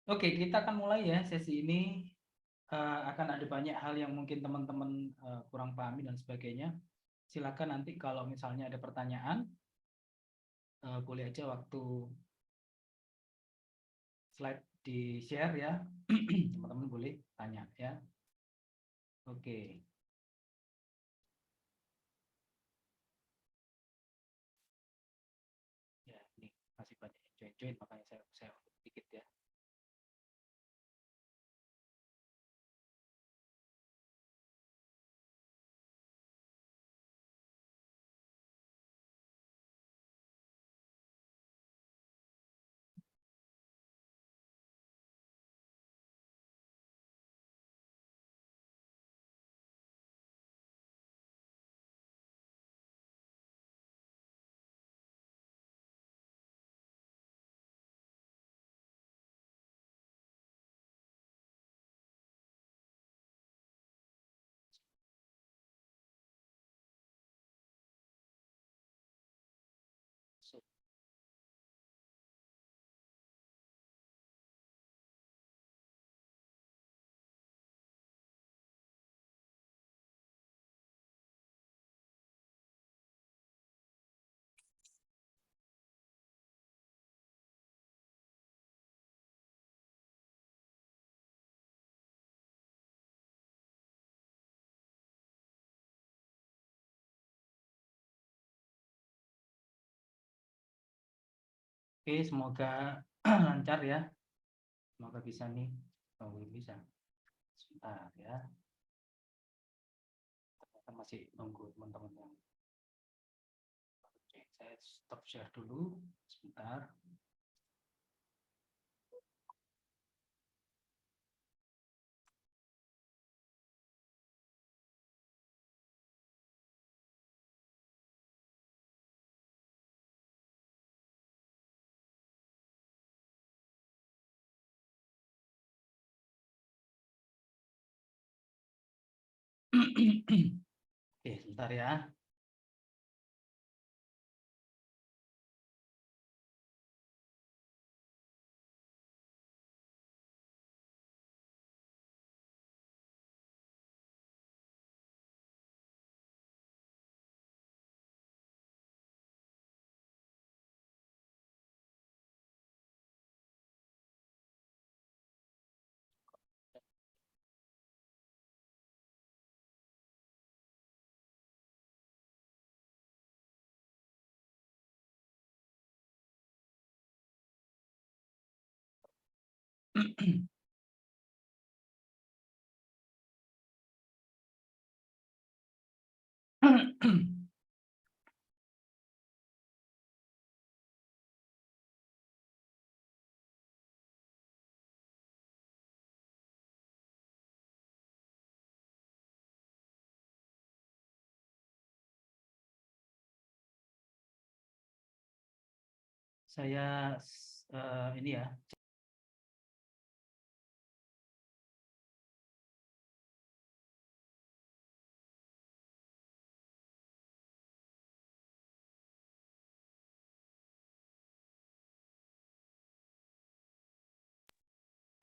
Oke, kita akan mulai ya sesi ini. Akan ada banyak hal yang mungkin teman-teman kurang pahami dan sebagainya. Silakan nanti kalau misalnya ada pertanyaan, boleh aja waktu slide di-share ya. Teman-teman boleh tanya ya. Oke. Ya, ini masih banyak yang join, makanya saya undur sedikit ya. So, Oke, semoga lancar ya. Semoga bisa nih. Semoga bisa. Sebentar ya. Ternyata masih nunggu teman-teman yang. Oke, saya stop share dulu sebentar. Oke, sebentar ya. Saya ini ya.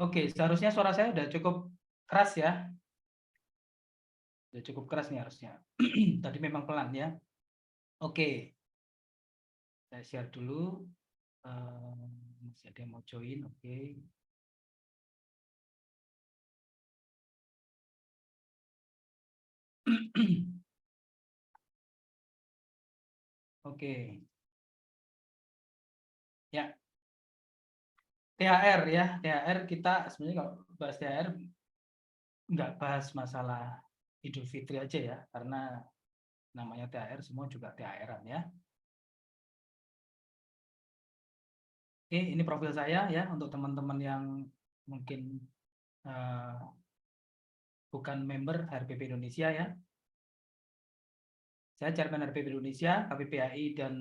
Oke, seharusnya suara saya udah cukup keras ya. Udah cukup keras nih harusnya. Tadi memang pelan ya. Oke, saya share dulu. Masih ada yang mau join, oke. Oke, ya. THR ya, THR kita sebenarnya kalau bahas THR nggak bahas masalah Idul Fitri aja ya, karena namanya THR semua juga THR-an ya. Oke, ini profil saya ya untuk teman-teman yang mungkin uh, bukan member HRPP Indonesia ya. Saya Chairman HRPP Indonesia, KPPAI dan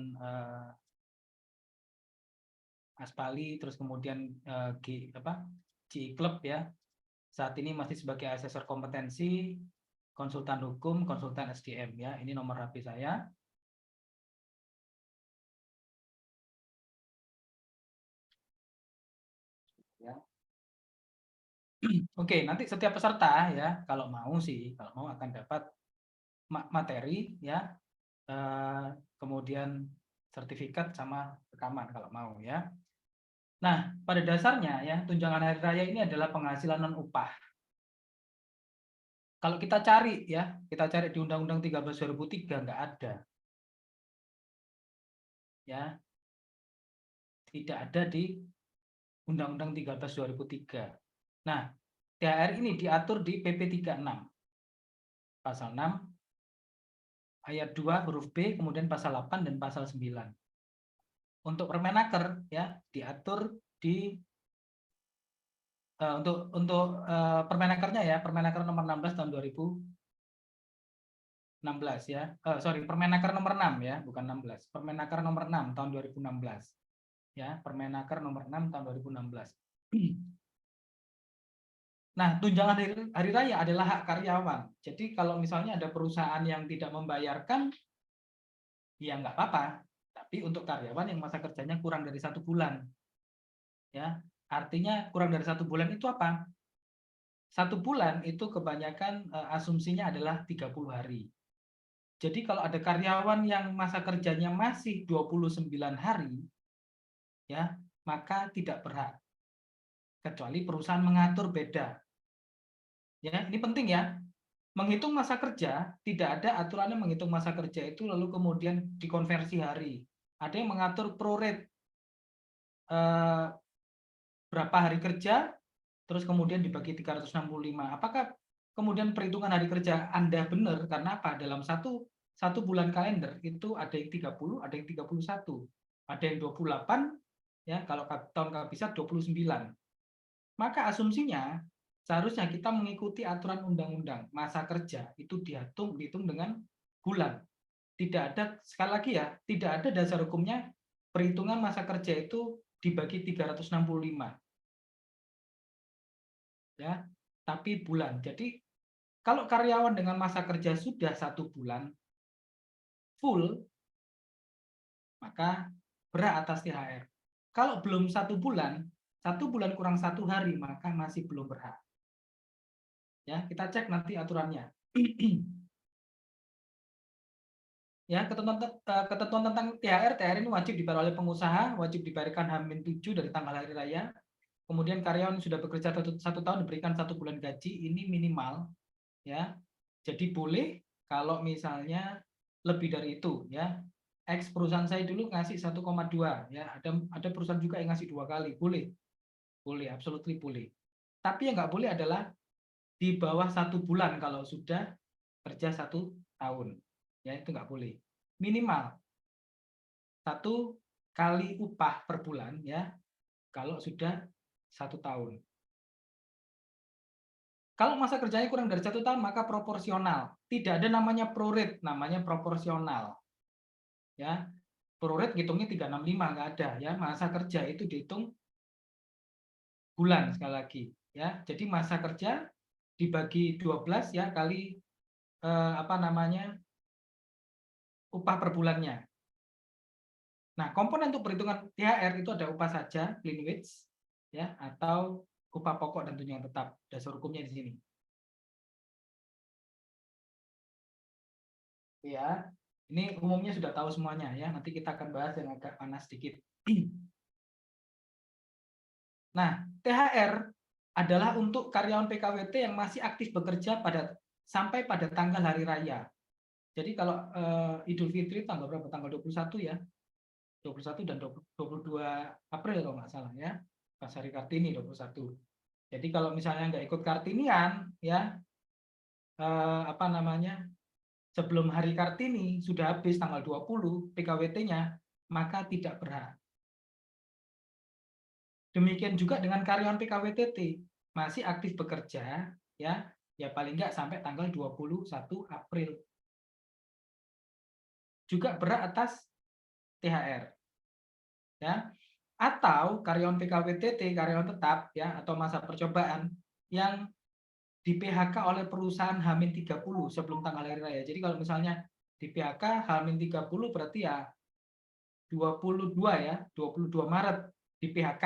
Aspali, terus kemudian G Club ya. Saat ini masih sebagai asesor kompetensi, konsultan hukum, konsultan SDM ya. Ini nomor HP saya. Ya. Oke, nanti setiap peserta ya, kalau mau akan dapat materi ya, kemudian sertifikat sama rekaman kalau mau ya. Nah, pada dasarnya ya, tunjangan hari raya ini adalah penghasilan non upah. Kalau kita cari ya, kita cari di Undang-Undang 13 2003 nggak ada. Ya, tidak ada di Undang-Undang 13 2003. Nah, THR ini diatur di PP 36 pasal 6 ayat 2 huruf B, kemudian pasal 8 dan pasal 9. Untuk Permenaker ya diatur di untuk Permenakernya ya, Permenaker nomor 16 tahun 2016 ya. Permenaker nomor 6 ya, bukan 16. Permenaker nomor 6 tahun 2016. Ya, Permenaker nomor 6 tahun 2016. Nah, tunjangan hari raya adalah hak karyawan. Jadi kalau misalnya ada perusahaan yang tidak membayarkan, ya nggak apa-apa. Tapi untuk karyawan yang masa kerjanya kurang dari 1 bulan, ya artinya kurang dari 1 bulan itu apa? 1 bulan itu kebanyakan asumsinya adalah 30 hari. Jadi kalau ada karyawan yang masa kerjanya masih 29 hari, ya maka tidak berhak. Kecuali perusahaan mengatur beda. Ya, ini penting ya. Menghitung masa kerja, tidak ada aturannya menghitung masa kerja itu lalu kemudian dikonversi hari. Ada yang mengatur prorate berapa hari kerja, terus kemudian dibagi 365. Apakah kemudian perhitungan hari kerja Anda benar? Karena apa? Dalam satu bulan kalender itu ada yang 30, ada yang 31, ada yang 28, ya kalau tahun kabisat 29. Maka asumsinya seharusnya kita mengikuti aturan undang-undang. Masa kerja itu dihitung dengan bulan. Tidak ada, sekali lagi ya, tidak ada dasar hukumnya perhitungan masa kerja itu dibagi 365. Ya, tapi bulan. Jadi kalau karyawan dengan masa kerja sudah 1 bulan full, maka berhak atas THR. Kalau belum 1 bulan, 1 bulan kurang 1 hari, maka masih belum berhak. Ya, kita cek nanti aturannya. Ya, ketentuan tentang THR ini wajib dibayar oleh pengusaha, wajib dibayarkan H-7 dari tanggal hari raya. Kemudian karyawan sudah bekerja 1 tahun diberikan 1 bulan gaji, ini minimal. Ya, jadi boleh kalau misalnya lebih dari itu ya. Perusahaan saya dulu ngasih 1,2 ya, ada perusahaan juga yang ngasih 2 kali, boleh. Boleh, absolutely boleh. Tapi yang nggak boleh adalah di bawah 1 bulan kalau sudah kerja 1 tahun. Ya, itu nggak boleh. Minimal 1 kali upah per bulan ya, kalau sudah 1 tahun. Kalau masa kerjanya kurang dari 1 tahun, maka proporsional. Tidak ada namanya prorate, namanya proporsional. Ya, prorate hitungnya 365, nggak ada. Ya, masa kerja itu dihitung bulan sekali lagi. Ya, jadi masa kerja dibagi 12 ya kali upah per bulannya. Nah, komponen untuk perhitungan THR itu ada upah saja, clean wage, ya, atau upah pokok dan tunjangan tetap. Dasar hukumnya di sini. Ya, ini umumnya sudah tahu semuanya ya. Nanti kita akan bahas yang agak panas sedikit. Nah, THR adalah untuk karyawan PKWT yang masih aktif bekerja sampai pada tanggal hari raya. Jadi kalau Idul Fitri tanggal berapa? Tanggal 21 ya. 21 dan 22 April kalau nggak salah ya. Pas hari Kartini 21. Jadi kalau misalnya nggak ikut Kartinian ya sebelum hari Kartini sudah habis tanggal 20 PKWT-nya, maka tidak berhak. Demikian juga dengan karyawan PKWTT masih aktif bekerja ya paling nggak sampai tanggal 21 April. Juga berhak atas THR. Ya. Atau karyawan PKWTT, karyawan tetap ya atau masa percobaan yang di PHK oleh perusahaan H-30 sebelum tanggal hari raya. Jadi kalau misalnya di PHK H-30 berarti ya 22 Maret di PHK.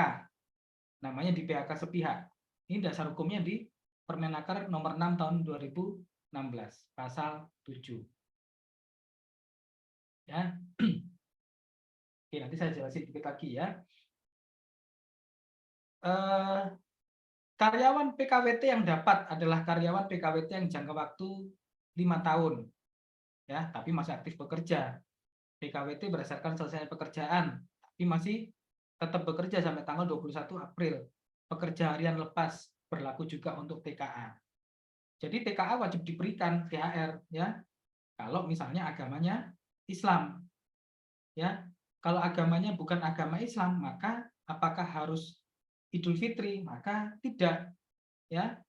Namanya di PHK sepihak. Ini dasar hukumnya di Permenaker nomor 6 tahun 2016, pasal 7. Ya. Oke, nanti saya jelasin dikit lagi ya. Karyawan PKWT yang dapat adalah karyawan PKWT yang jangka waktu 5 tahun. Ya, tapi masih aktif bekerja. PKWT berdasarkan selesai pekerjaan, tapi masih tetap bekerja sampai tanggal 21 April. Pekerja harian lepas berlaku juga untuk TKA. Jadi TKA wajib diberikan THR ya. Kalau misalnya agamanya Islam. Ya. Kalau agamanya bukan agama Islam, maka apakah harus Idul Fitri? Maka tidak. Ya.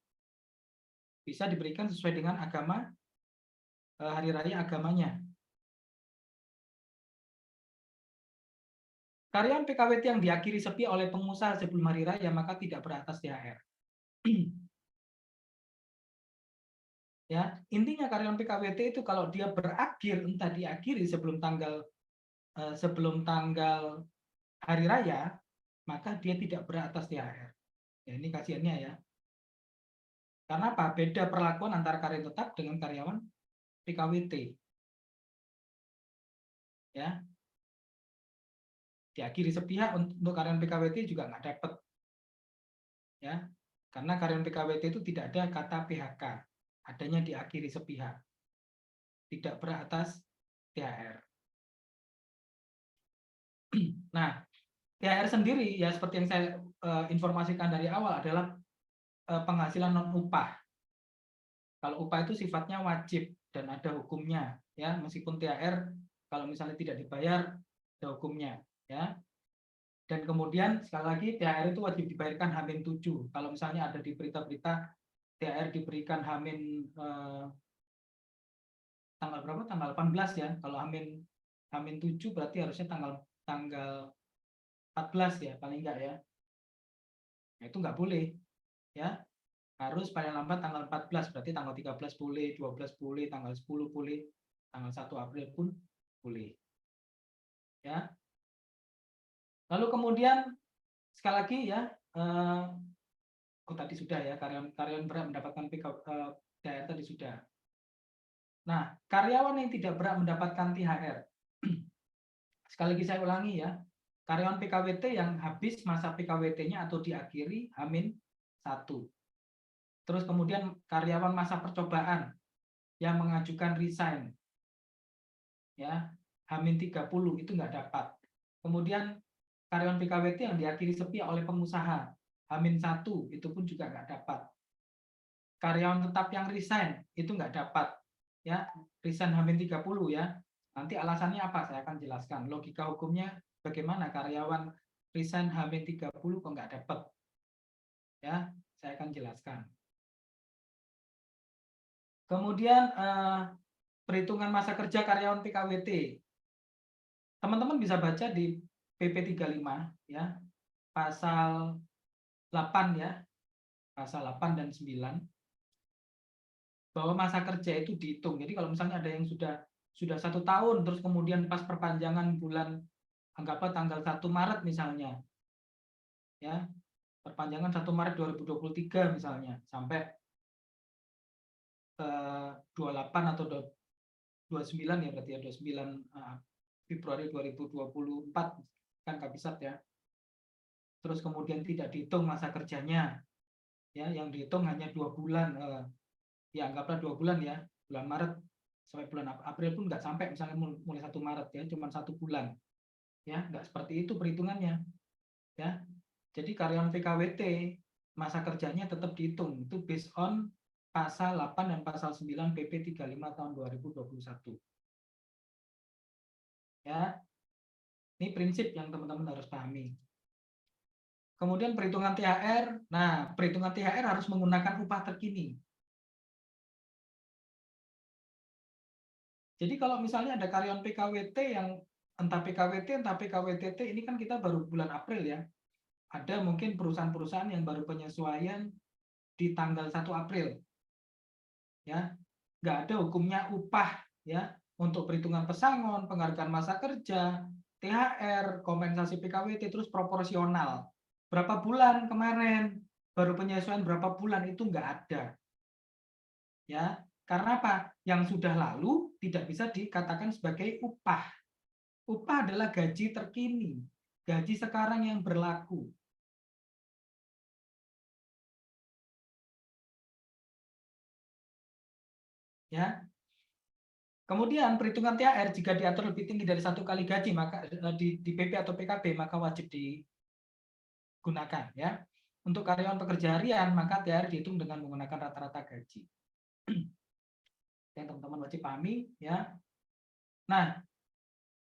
Bisa diberikan sesuai dengan agama hari raya agamanya. Karyawan PKWT yang diakhiri sepi oleh pengusaha sebelum hari raya maka tidak beratas THR. Ya, intinya karyawan PKWT itu kalau dia berakhir entah diakhiri sebelum tanggal hari raya, maka dia tidak beratas THR. Ya, ini kasihannya ya. Karena apa? Beda perlakuan antara karyawan tetap dengan karyawan PKWT. Ya, diakhiri sepihak untuk karyawan PKWT juga nggak dapat. Ya, karena karyawan PKWT itu tidak ada kata PHK, adanya diakhiri sepihak, tidak beratas THR. Nah, THR sendiri ya seperti yang saya informasikan dari awal adalah penghasilan non upah. Kalau upah itu sifatnya wajib dan ada hukumnya ya, meskipun THR kalau misalnya tidak dibayar ada hukumnya ya. Dan kemudian sekali lagi THR itu wajib dibayarkan H-7. Kalau misalnya ada di berita-berita THR diberikan tanggal berapa? Tanggal 18 ya. Kalau H-7 berarti harusnya tanggal 14 ya paling enggak ya. Nah, itu enggak boleh ya. Harus paling lambat tanggal 14, berarti tanggal 13 boleh, 12 boleh, tanggal 10 boleh, tanggal 1 April pun boleh. Ya. Lalu kemudian sekali lagi ya, tadi sudah ya, karyawan berhak mendapatkan THR tadi sudah. Nah, karyawan yang tidak berhak mendapatkan THR. Sekali lagi saya ulangi ya, karyawan PKWT yang habis masa PKWT-nya atau diakhiri H-1. Terus kemudian karyawan masa percobaan yang mengajukan resign ya, H-30 itu nggak dapat. Kemudian karyawan PKWT yang diakhiri sepihak oleh pengusaha H-1 itu pun juga nggak dapat. Karyawan tetap yang resign itu nggak dapat ya, resign H-30 ya. Nanti alasannya apa saya akan jelaskan. Logika hukumnya bagaimana karyawan resign H-30 kok nggak dapat. Ya, saya akan jelaskan. Kemudian perhitungan masa kerja karyawan PKWT. Teman-teman bisa baca di PP 35 ya, pasal 8 ya, pasal 8 dan 9, bahwa masa kerja itu dihitung. Jadi kalau misalnya ada yang sudah 1 tahun, terus kemudian pas perpanjangan bulan, anggaplah tanggal 1 Maret misalnya, ya, perpanjangan 1 Maret 2023 misalnya, sampai 28 atau 29 ya berarti ya, 29 Februari 2024 kan kabisat ya. Terus kemudian tidak dihitung masa kerjanya, ya, yang dihitung hanya 2 bulan, ya anggaplah 2 bulan ya, bulan Maret sampai bulan April pun nggak sampai misalnya mulai 1 Maret ya, cuma 1 bulan, ya nggak seperti itu perhitungannya, ya. Jadi karyawan PKWT masa kerjanya tetap dihitung, itu based on pasal 8 dan pasal 9 PP 35 tahun 2021. Ya, ini prinsip yang teman-teman harus pahami. Kemudian perhitungan THR, nah perhitungan THR harus menggunakan upah terkini. Jadi kalau misalnya ada karyawan PKWT yang entah PKWT entah PKWTT, ini kan kita baru bulan April ya. Ada mungkin perusahaan-perusahaan yang baru penyesuaian di tanggal 1 April. Ya. Nggak ada hukumnya upah ya untuk perhitungan pesangon, penghargaan masa kerja, THR, kompensasi PKWT terus proporsional. Berapa bulan kemarin? baru penyesuaian berapa bulan itu nggak ada. Ya, karena apa? Yang sudah lalu tidak bisa dikatakan sebagai upah. Upah adalah gaji terkini, gaji sekarang yang berlaku. Ya, kemudian perhitungan THR jika diatur lebih tinggi dari 1 kali gaji maka di PP atau PKB maka wajib digunakan ya. Untuk karyawan pekerja harian maka THR dihitung dengan menggunakan rata-rata gaji. Yang teman-teman wajib pahami ya. Nah,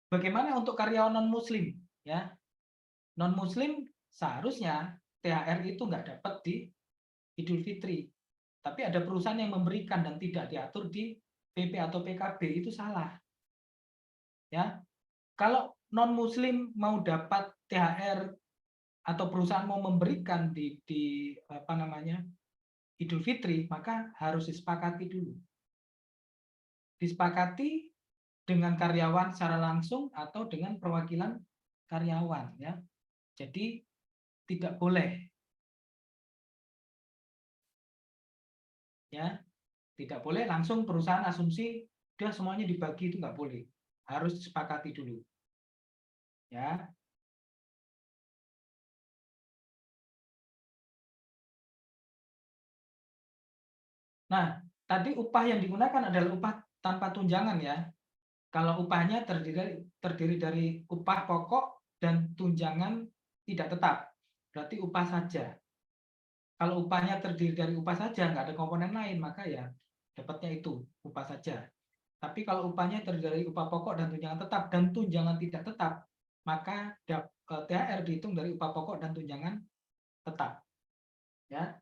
bagaimana untuk karyawan non muslim ya? Non muslim seharusnya THR itu nggak dapat di Idul Fitri. Tapi ada perusahaan yang memberikan dan tidak diatur di PP atau PKB itu salah. Ya, kalau non muslim mau dapat THR atau perusahaan mau memberikan di apa namanya Idul Fitri, maka harus disepakati dulu. Disepakati dengan karyawan secara langsung atau dengan perwakilan karyawan ya. Jadi tidak boleh ya, tidak boleh langsung perusahaan asumsi udah semuanya dibagi, itu nggak boleh. Harus disepakati dulu. Ya. Nah, tadi upah yang digunakan adalah upah tanpa tunjangan ya. Kalau upahnya terdiri dari upah pokok dan tunjangan tidak tetap, berarti upah saja. Kalau upahnya terdiri dari upah saja, nggak ada komponen lain, maka ya dapatnya itu upah saja. Tapi kalau upahnya terdiri dari upah pokok dan tunjangan tetap dan tunjangan tidak tetap, maka THR dihitung dari upah pokok dan tunjangan tetap. Ya.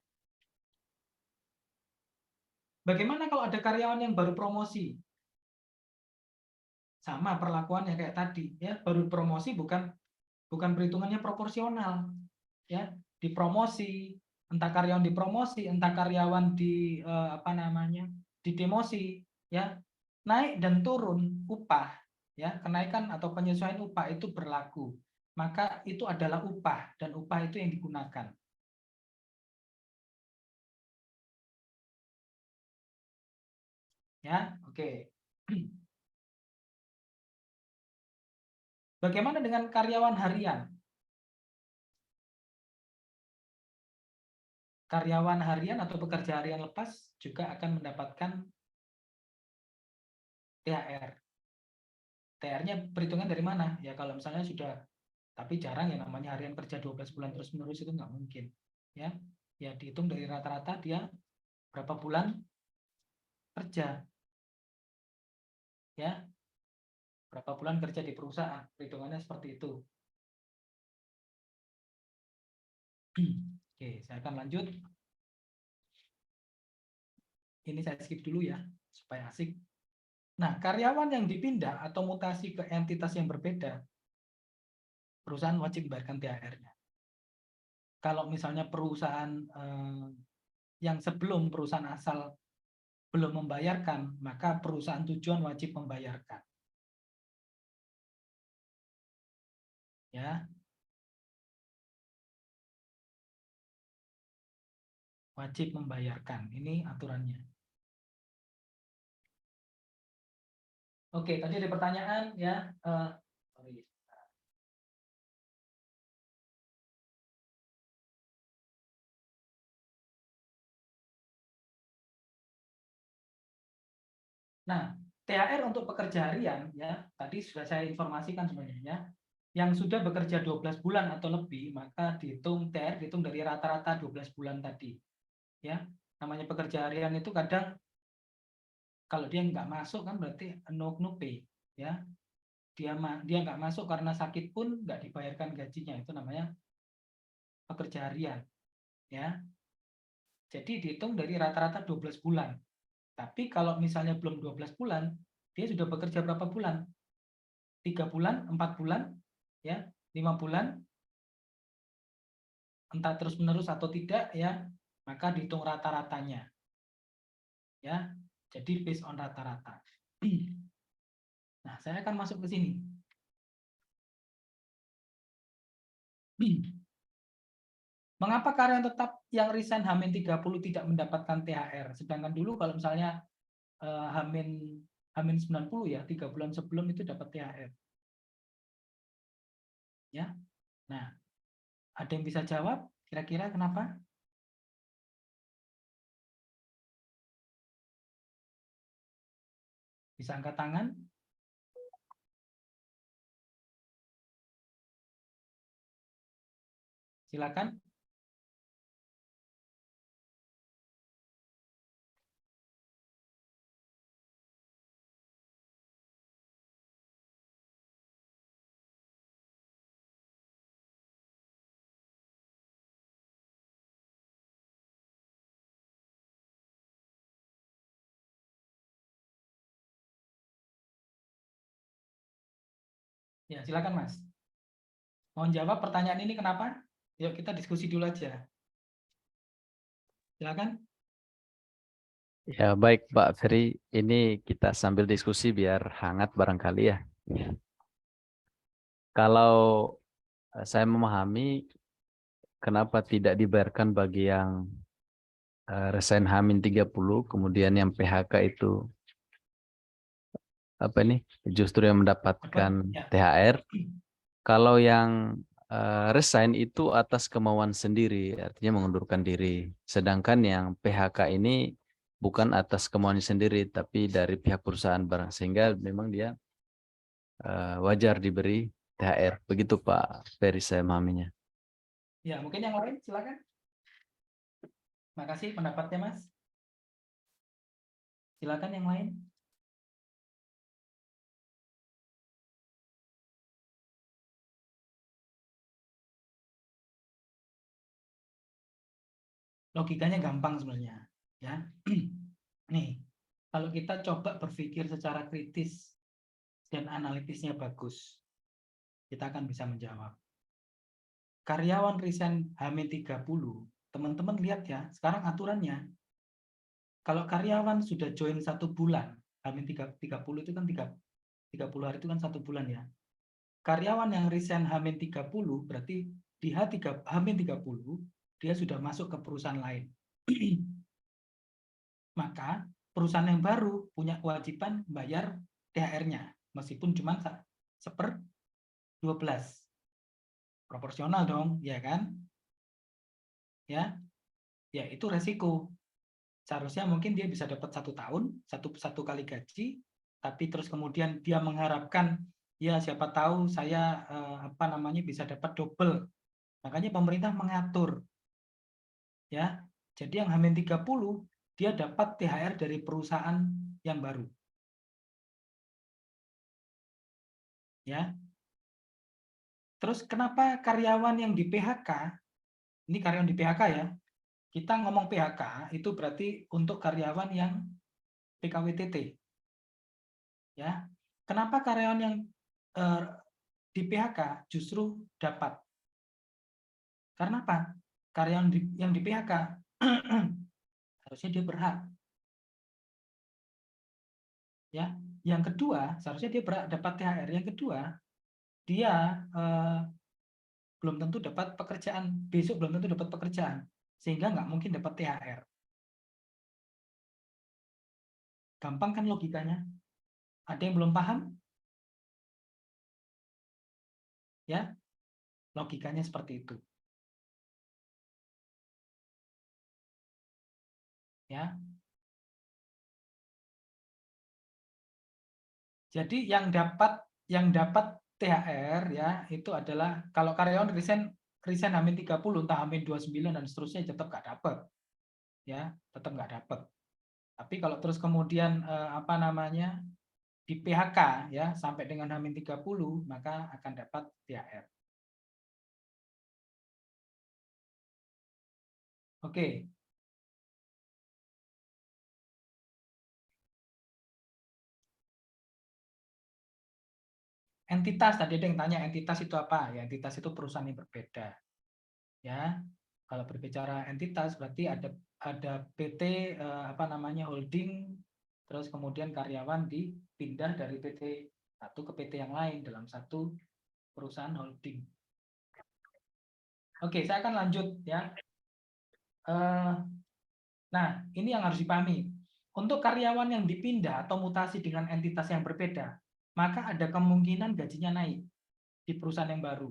Bagaimana kalau ada karyawan yang baru promosi? Sama perlakuannya kayak tadi, ya. Baru promosi bukan perhitungannya proporsional, ya. Dipromosi, entah karyawan dipromosi, entah karyawan apa namanya? Didemosi, ya. Naik dan turun upah, ya. Kenaikan atau penyesuaian upah itu berlaku. Maka itu adalah upah dan upah itu yang digunakan. Ya, oke. Bagaimana dengan karyawan harian? Karyawan harian atau pekerja harian lepas juga akan mendapatkan THR. THR-nya perhitungan dari mana? Ya kalau misalnya sudah, tapi jarang ya namanya harian kerja 12 bulan terus menerus itu nggak mungkin. Ya, ya dihitung dari rata-rata dia berapa bulan kerja. Ya, berapa bulan kerja di perusahaan. Perhitungannya seperti itu. Oke, saya akan lanjut. Ini saya skip dulu ya, supaya asik. Nah, karyawan yang dipindah atau mutasi ke entitas yang berbeda, perusahaan wajib membayarkan THR-nya. Kalau misalnya perusahaan yang sebelum perusahaan asal belum membayarkan, maka perusahaan tujuan wajib membayarkan. Ya, wajib membayarkan. Ini aturannya. Oke, tadi ada pertanyaan ya. Sorry. Nah, THR untuk pekerja harian ya, tadi sudah saya informasikan sebenarnya. Yang sudah bekerja 12 bulan atau lebih, maka dihitung THR dihitung dari rata-rata 12 bulan tadi. Ya, namanya pekerja harian itu kadang kalau dia nggak masuk kan berarti no pay ya. Dia nggak masuk karena sakit pun nggak dibayarkan gajinya, itu namanya pekerja harian ya. Jadi dihitung dari rata-rata 12 bulan. Tapi kalau misalnya belum 12 bulan, dia sudah bekerja berapa bulan? 3 bulan, 4 bulan, ya, 5 bulan, entah terus menerus atau tidak ya, maka dihitung rata-ratanya. Ya. Jadi based on rata-rata. Nah, saya akan masuk ke sini. Mengapa karyawan tetap yang resign H-30 tidak mendapatkan THR? Sedangkan dulu kalau misalnya H-90 ya, 3 bulan sebelum itu dapat THR. Ya. Nah, ada yang bisa jawab? Kira-kira kenapa? Bisa angkat tangan? Silakan. Ya, silakan Mas. Mohon jawab pertanyaan ini kenapa? Yuk kita diskusi dulu aja. Silakan. Ya, baik Pak Ferry, ini kita sambil diskusi biar hangat barangkali ya. Kalau saya memahami kenapa tidak dibayarkan bagi yang resign H-30, kemudian yang PHK itu apa nih justru yang mendapatkan Ya. THR. Kalau yang resign itu atas kemauan sendiri, artinya mengundurkan diri. Sedangkan yang PHK ini bukan atas kemauannya sendiri, tapi dari pihak perusahaan barang. Sehingga memang dia wajar diberi THR. Begitu Pak Ferry saya memahaminya. Ya, mungkin yang lain silakan. Makasih pendapatnya Mas. Silakan yang lain. Logikanya gampang sebenarnya, ya. Nih, kalau kita coba berpikir secara kritis dan analitisnya bagus, kita akan bisa menjawab. Karyawan resign H-30, teman-teman lihat ya, sekarang aturannya, kalau karyawan sudah join 1 bulan, H-30 itu kan 30 hari itu kan 1 bulan ya. Karyawan yang resign H-30 berarti di H-30 dia sudah masuk ke perusahaan lain. Maka perusahaan yang baru punya kewajiban bayar THR-nya meskipun cuma 1/12. Proporsional dong, ya kan? Ya, ya itu resiko. Seharusnya mungkin dia bisa dapat 1 tahun, satu kali gaji, tapi terus kemudian dia mengharapkan ya siapa tahu saya bisa dapat double. Makanya pemerintah mengatur, ya. Jadi yang H-30 dia dapat THR dari perusahaan yang baru, ya. Terus kenapa karyawan yang di PHK, ini karyawan di PHK ya, kita ngomong PHK itu berarti untuk karyawan yang PKWTT, ya. Kenapa karyawan yang di PHK justru dapat? Karena apa? Karyawan yang di PHK harusnya dia berhak, ya. Yang kedua, seharusnya dia berhak dapat THR. Yang kedua, dia belum tentu dapat pekerjaan, besok belum tentu dapat pekerjaan, sehingga nggak mungkin dapat THR. Gampang kan logikanya? Ada yang belum paham? Ya, logikanya seperti itu. Ya. Jadi yang dapat THR ya itu adalah kalau karyawan resign H-30 entah H-29 dan seterusnya tetap nggak dapat, ya, tetap nggak dapat. Tapi kalau terus kemudian di PHK ya sampai dengan H-30 maka akan dapat THR. Oke. Entitas, tadi ada yang tanya entitas itu apa? Ya, entitas itu perusahaan yang berbeda. Ya, kalau berbicara entitas berarti ada PT holding, terus kemudian karyawan dipindah dari PT satu ke PT yang lain dalam satu perusahaan holding. Oke, saya akan lanjut ya. Nah, ini yang harus dipahami. Untuk karyawan yang dipindah atau mutasi dengan entitas yang berbeda, maka ada kemungkinan gajinya naik di perusahaan yang baru.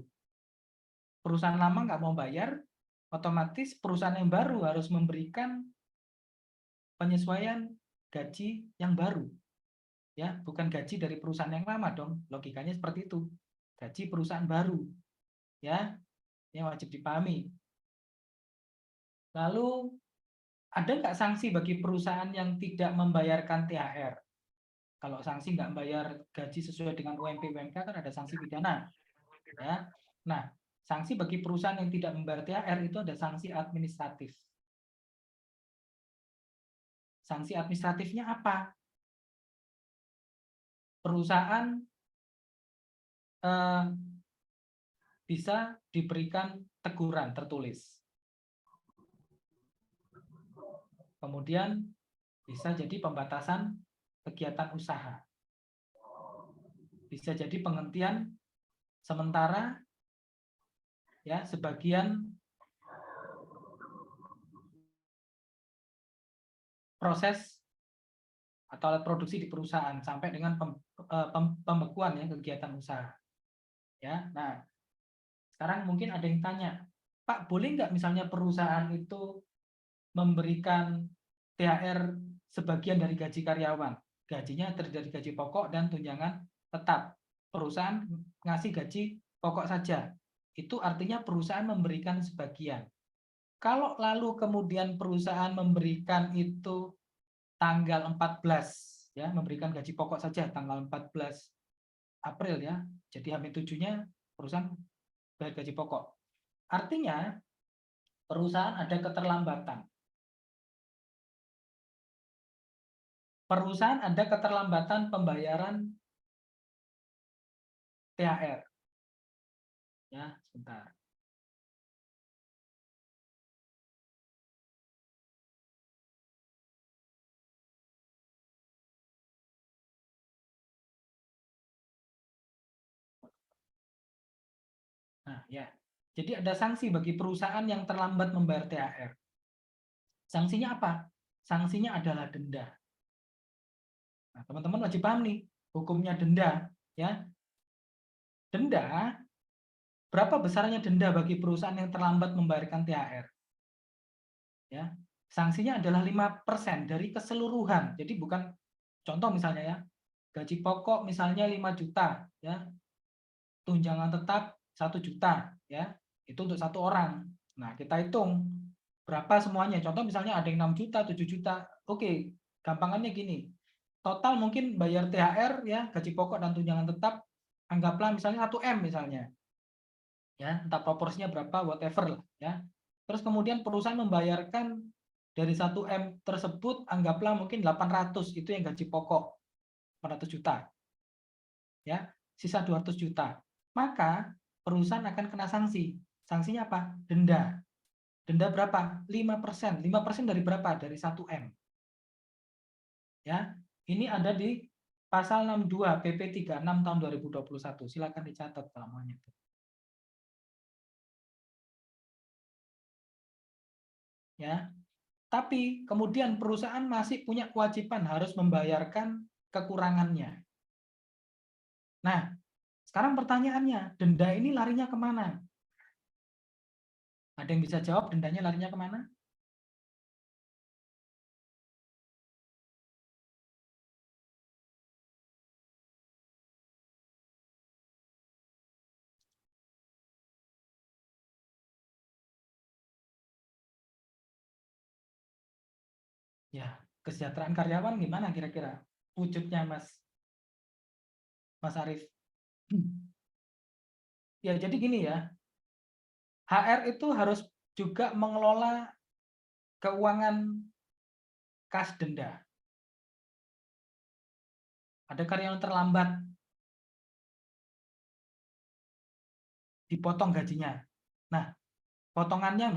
Perusahaan lama nggak mau bayar, otomatis perusahaan yang baru harus memberikan penyesuaian gaji yang baru. Ya, bukan gaji dari perusahaan yang lama dong. Logikanya seperti itu. Gaji perusahaan baru. Ya, ini wajib dipahami. Lalu, ada nggak sanksi bagi perusahaan yang tidak membayarkan THR? Kalau sanksi nggak bayar gaji sesuai dengan UMP UMK kan ada sanksi pidana. Ya. Nah, sanksi bagi perusahaan yang tidak membayar THR itu ada sanksi administratif. Sanksi administratifnya apa? Perusahaan bisa diberikan teguran tertulis. Kemudian bisa jadi pembatasan kegiatan usaha. Bisa jadi penghentian sementara ya sebagian proses atau alat produksi di perusahaan sampai dengan pembekuan ya kegiatan usaha. Ya, nah sekarang mungkin ada yang tanya, Pak, boleh nggak misalnya perusahaan itu memberikan THR sebagian dari gaji karyawan? Gajinya terdiri dari gaji pokok dan tunjangan tetap. Perusahaan ngasih gaji pokok saja. Itu artinya perusahaan memberikan sebagian. Kalau lalu kemudian perusahaan memberikan itu tanggal 14, ya, memberikan gaji pokok saja tanggal 14 April ya. Jadi H-7-nya perusahaan bayar gaji pokok. Artinya perusahaan ada keterlambatan. Perusahaan ada keterlambatan pembayaran THR. Ya, sebentar. Nah, ya. Jadi ada sanksi bagi perusahaan yang terlambat membayar THR. Sanksinya apa? Sanksinya adalah denda. Nah, teman-teman wajib paham nih, hukumnya denda, ya. Denda, berapa besarnya denda bagi perusahaan yang terlambat membayarkan THR? Ya. Sanksinya adalah 5% dari keseluruhan. Jadi bukan contoh misalnya ya, gaji pokok misalnya 5 juta, ya. Tunjangan tetap 1 juta, ya. Itu untuk satu orang. Nah, kita hitung berapa semuanya. Contoh misalnya ada yang 6 juta, 7 juta. Oke, gampangannya gini. Total mungkin bayar THR ya, gaji pokok dan tunjangan tetap anggaplah misalnya 1 M misalnya. Ya, entah proporsinya berapa whatever lah ya. Terus kemudian perusahaan membayarkan dari 1 M tersebut anggaplah mungkin 800 itu yang gaji pokok 400 juta. Ya, sisa 200 juta. Maka perusahaan akan kena sanksi. Sanksinya apa? Denda. Denda berapa? 5%. 5% dari berapa? Dari 1 M. Ya, ini ada di pasal 62 PP 36 tahun 2021. Silakan dicatat kalau mau itu. Ya. Tapi kemudian perusahaan masih punya kewajiban harus membayarkan kekurangannya. Nah, sekarang pertanyaannya, denda ini larinya kemana? Ada yang bisa jawab dendanya larinya kemana? Ya, kesejahteraan karyawan gimana kira-kira wujudnya, Mas Arief? Ya, jadi gini ya, HR itu harus juga mengelola keuangan kas denda. Ada karyawan terlambat, dipotong gajinya. Nah, potongannya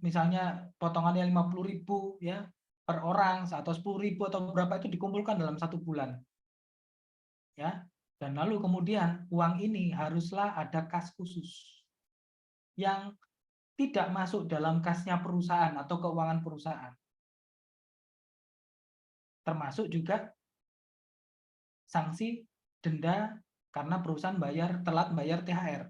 misalnya potongannya 50.000 ya per orang atau 10.000 atau berapa itu dikumpulkan dalam 1 bulan. Ya. Dan lalu kemudian uang ini haruslah ada kas khusus yang tidak masuk dalam kasnya perusahaan atau keuangan perusahaan. Termasuk juga sanksi denda karena perusahaan telat bayar THR.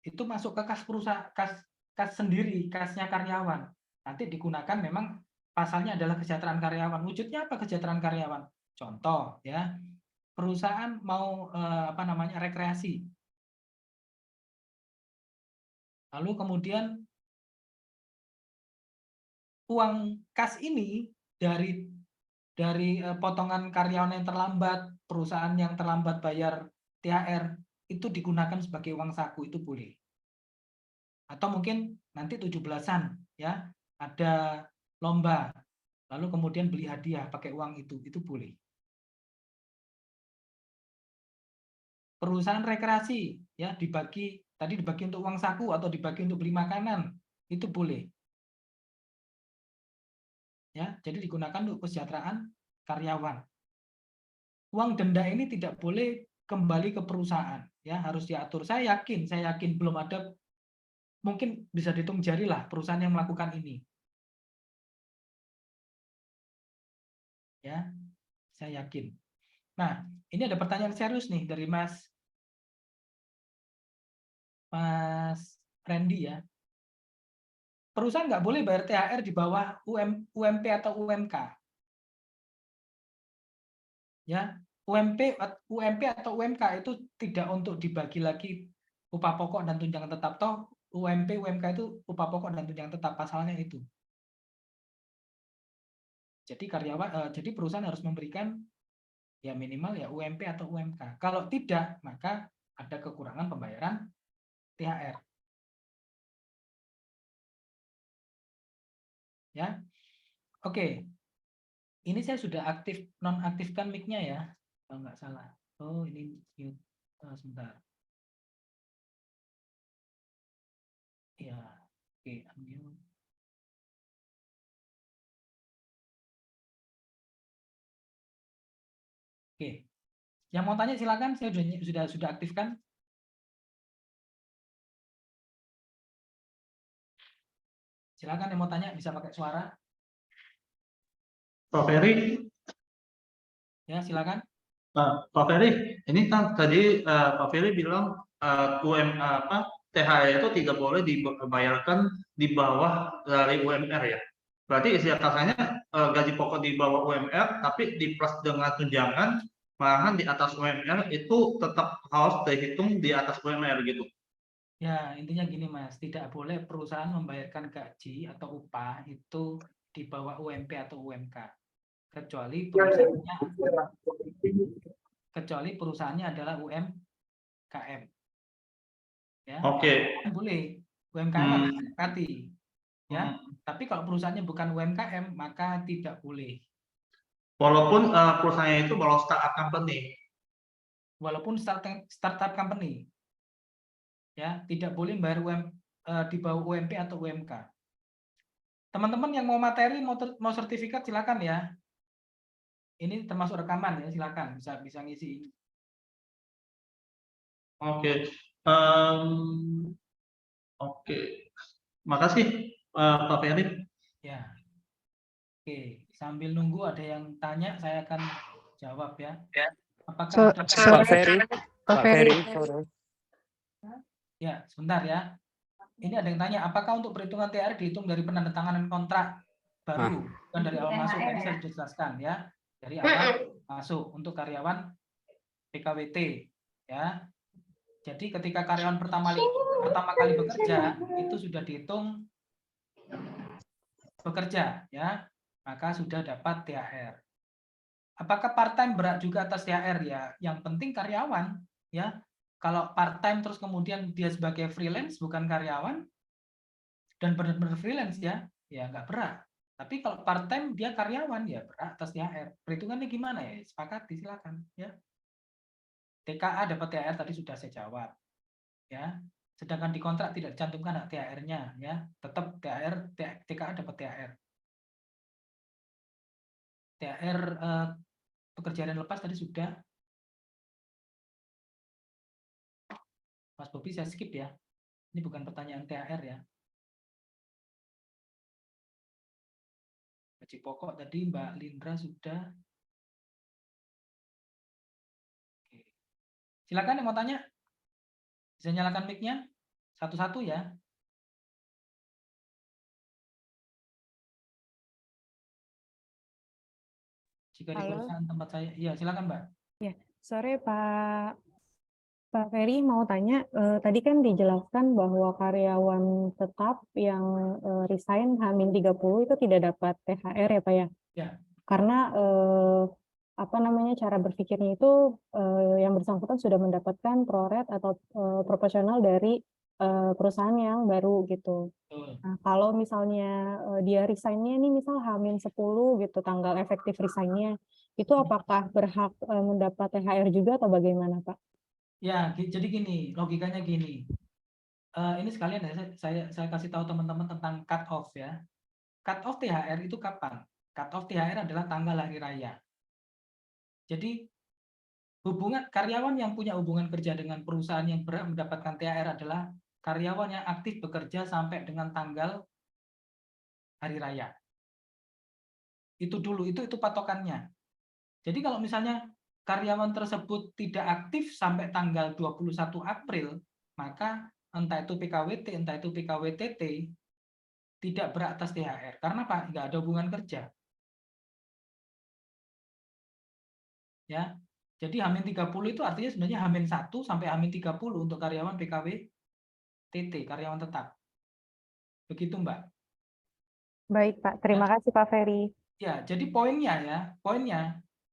Itu masuk ke kas perusahaan, kas sendiri, kasnya karyawan. Nanti digunakan memang pasalnya adalah kesejahteraan karyawan. Wujudnya apa kesejahteraan karyawan? Contoh ya, perusahaan mau rekreasi. Lalu kemudian uang kas ini dari potongan karyawan yang terlambat, perusahaan yang terlambat bayar THR, itu digunakan sebagai uang saku, itu boleh. Atau mungkin nanti 17-an ya, ada lomba, lalu kemudian beli hadiah pakai uang itu boleh. Perusahaan rekreasi ya, dibagi untuk uang saku atau dibagi untuk beli makanan, itu boleh. Ya, jadi digunakan untuk kesejahteraan karyawan. Uang denda ini tidak boleh kembali ke perusahaan, ya harus diatur. Saya yakin belum ada, mungkin bisa dihitung jari lah perusahaan yang melakukan ini. Ya, saya yakin. Nah, ini ada pertanyaan serius nih dari Mas Randy ya. Perusahaan nggak boleh bayar THR di bawah UMP atau UMK. Ya, UMP atau UMK itu tidak untuk dibagi lagi upah pokok dan tunjangan tetap. Toh UMP UMK itu upah pokok dan tunjangan tetap, pasalnya itu. Jadi jadi perusahaan harus memberikan ya minimal ya UMP atau UMK. Kalau tidak, maka ada kekurangan pembayaran THR. Ya. Oke. Ini saya sudah nonaktifkan mic-nya ya. Kalau nggak salah. Oh, ini mute. Sebentar. Ya. Oke, unmute. Oke. Yang mau tanya silakan, saya sudah aktifkan. Silakan yang mau tanya bisa pakai suara. Pak Ferry, Ya, silakan. Pak Ferry, ini kan tadi Pak Ferry bilang THR itu tidak boleh dibayarkan di bawah dari UMR ya. Berarti isi katanya gaji pokok di bawah UMR, tapi di plus dengan tunjangan, malahan di atas UMR itu tetap harus dihitung di atas UMR gitu. Ya, intinya gini Mas, tidak boleh perusahaan membayarkan gaji atau upah itu di bawah UMP atau UMK. Kecuali perusahaannya adalah UMKM. Ya. Oke. Boleh. UMKM harus disepakati. Ya. Tapi kalau perusahaannya bukan UMKM, maka tidak boleh. Walaupun perusahaannya itu baru startup company. Walaupun startup company. Ya, tidak boleh bayar di bawah UMP atau UMK. Teman-teman yang mau materi, mau sertifikat silakan ya. Ini termasuk rekaman ya, silakan bisa ngisi. Oke. Oke. Makasih Pak Ferry. Ya. Oke, sambil nunggu ada yang tanya, saya akan jawab ya. Apakah ada Pak Ferry, ya, sebentar ya. Ini ada yang tanya, apakah untuk perhitungan THR dihitung dari penandatanganan kontrak baru, bukan dari awal masuk? Tadi saya sudah jelaskan ya, dari awal masuk untuk karyawan PKWT ya. Jadi ketika karyawan pertama kali bekerja itu sudah dihitung bekerja ya, maka sudah dapat THR. Apakah part-time berat juga atas THR ya? Yang penting karyawan ya. Kalau part-time terus kemudian dia sebagai freelance bukan karyawan dan benar-benar freelance ya nggak berat. Tapi kalau part-time dia karyawan ya berat atas THR. Perhitungannya gimana ya? Sepakati silakan ya. TKA dapat THR tadi sudah saya jawab ya. Sedangkan di kontrak tidak dicantumkan hak THR-nya ya. Tetap TKA dapat THR. THR pekerjaan lepas tadi sudah. Mas Bobi saya skip ya. Ini bukan pertanyaan THR ya. Gaji pokok tadi Mbak Lindra sudah. Oke. Silakan yang mau tanya. Bisa nyalakan mic-nya satu-satu ya. Jika di Halo. perusahaan tempat saya, iya silakan Mbak. Sore Pak Ferry, mau tanya, tadi kan dijelaskan bahwa karyawan tetap yang resign H-30 itu tidak dapat THR ya Pak ya? Ya. Karena cara berpikirnya itu yang bersangkutan sudah mendapatkan proret atau proporsional dari perusahaan yang baru gitu. Betul. Nah, kalau misalnya dia resign-nya ini misal H-10 gitu tanggal efektif resign-nya, itu apakah berhak mendapat THR juga atau bagaimana Pak? Ya, jadi gini, logikanya gini. Ini sekalian ya, saya kasih tahu teman-teman tentang cut off ya. Cut off THR itu kapan? Cut off THR adalah tanggal hari raya. Jadi hubungan karyawan yang punya hubungan kerja dengan perusahaan yang berhak mendapatkan THR adalah karyawan yang aktif bekerja sampai dengan tanggal hari raya. Itu dulu, itu patokannya. Jadi kalau misalnya karyawan tersebut tidak aktif sampai tanggal 21 April, maka entah itu PKWT, entah itu PKWTT, tidak berhak atas THR. Karena Pak, nggak ada hubungan kerja. Ya, jadi H-30 itu artinya sebenarnya H-1 sampai H-30 untuk karyawan PKWTT, karyawan tetap. Begitu Mbak. Baik Pak, terima kasih Pak Ferry. Ya, jadi poinnya,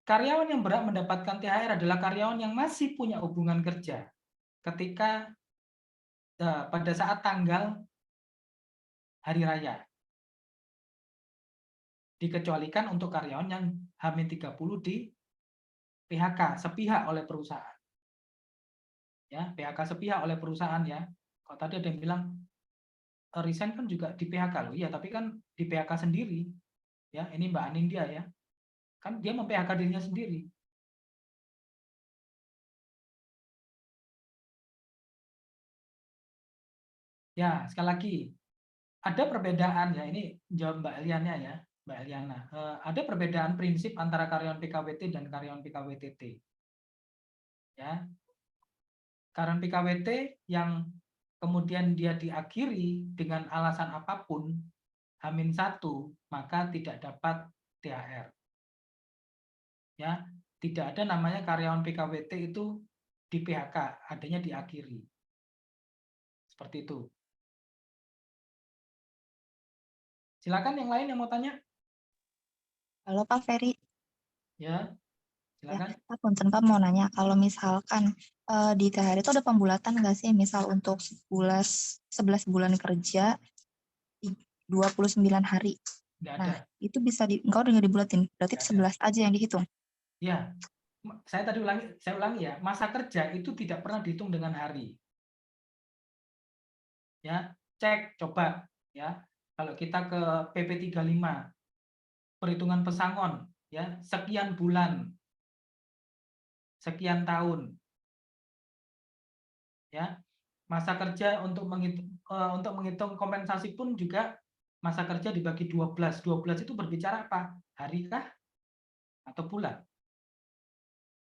karyawan yang berhak mendapatkan THR adalah karyawan yang masih punya hubungan kerja ketika pada saat tanggal hari raya. Dikecualikan untuk karyawan yang H-30 di PHK sepihak oleh perusahaan. Ya, PHK sepihak oleh perusahaan ya. Kalau tadi ada yang bilang resign kan juga di PHK loh. Iya, tapi kan di PHK sendiri. Ya, ini Mbak Anindya ya. Kan dia mem-PHK dirinya sendiri. Ya, sekali lagi ada perbedaan ya. Ini jawab Mbak Eliana ya, Mbak Eliana. Ada perbedaan prinsip antara karyawan PKWT dan karyawan PKWTT. Ya, karyawan PKWT yang kemudian dia diakhiri dengan alasan apapun, H-1, maka tidak dapat THR. Ya, tidak ada namanya karyawan PKWT itu di PHK, adanya diakhiri. Seperti itu. Silakan yang lain yang mau tanya. Halo Pak Ferry. Ya, silakan. Pak Punten Pak mau nanya, kalau misalkan di THR itu ada pembulatan nggak sih? Misal untuk 11 bulan kerja, 29 hari. Nggak ada. Nah, itu bisa engkau udah nggak dibulatin, berarti Nggak 11 aja yang dihitung. Ya, saya ulangi ya, masa kerja itu tidak pernah dihitung dengan hari. Ya, cek coba ya. Kalau kita ke PP 35 perhitungan pesangon ya, sekian bulan, sekian tahun. Ya. Masa kerja untuk menghitung kompensasi pun juga masa kerja dibagi 12. 12 itu berbicara apa? Hari kah atau bulan?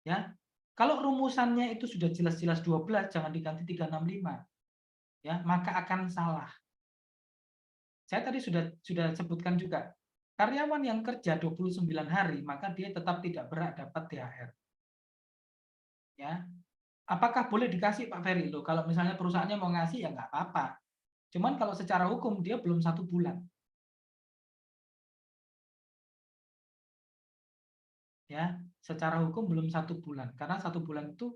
Ya. Kalau rumusannya itu sudah jelas-jelas 12, jangan diganti 365. Ya, maka akan salah. Saya tadi sudah sebutkan juga. Karyawan yang kerja 29 hari, maka dia tetap tidak berhak dapat THR. Ya. Apakah boleh dikasih Pak Ferry? Loh, kalau misalnya perusahaannya mau ngasih ya nggak apa-apa. Cuman kalau secara hukum dia belum 1 bulan. Ya, secara hukum belum 1 bulan. Karena 1 bulan itu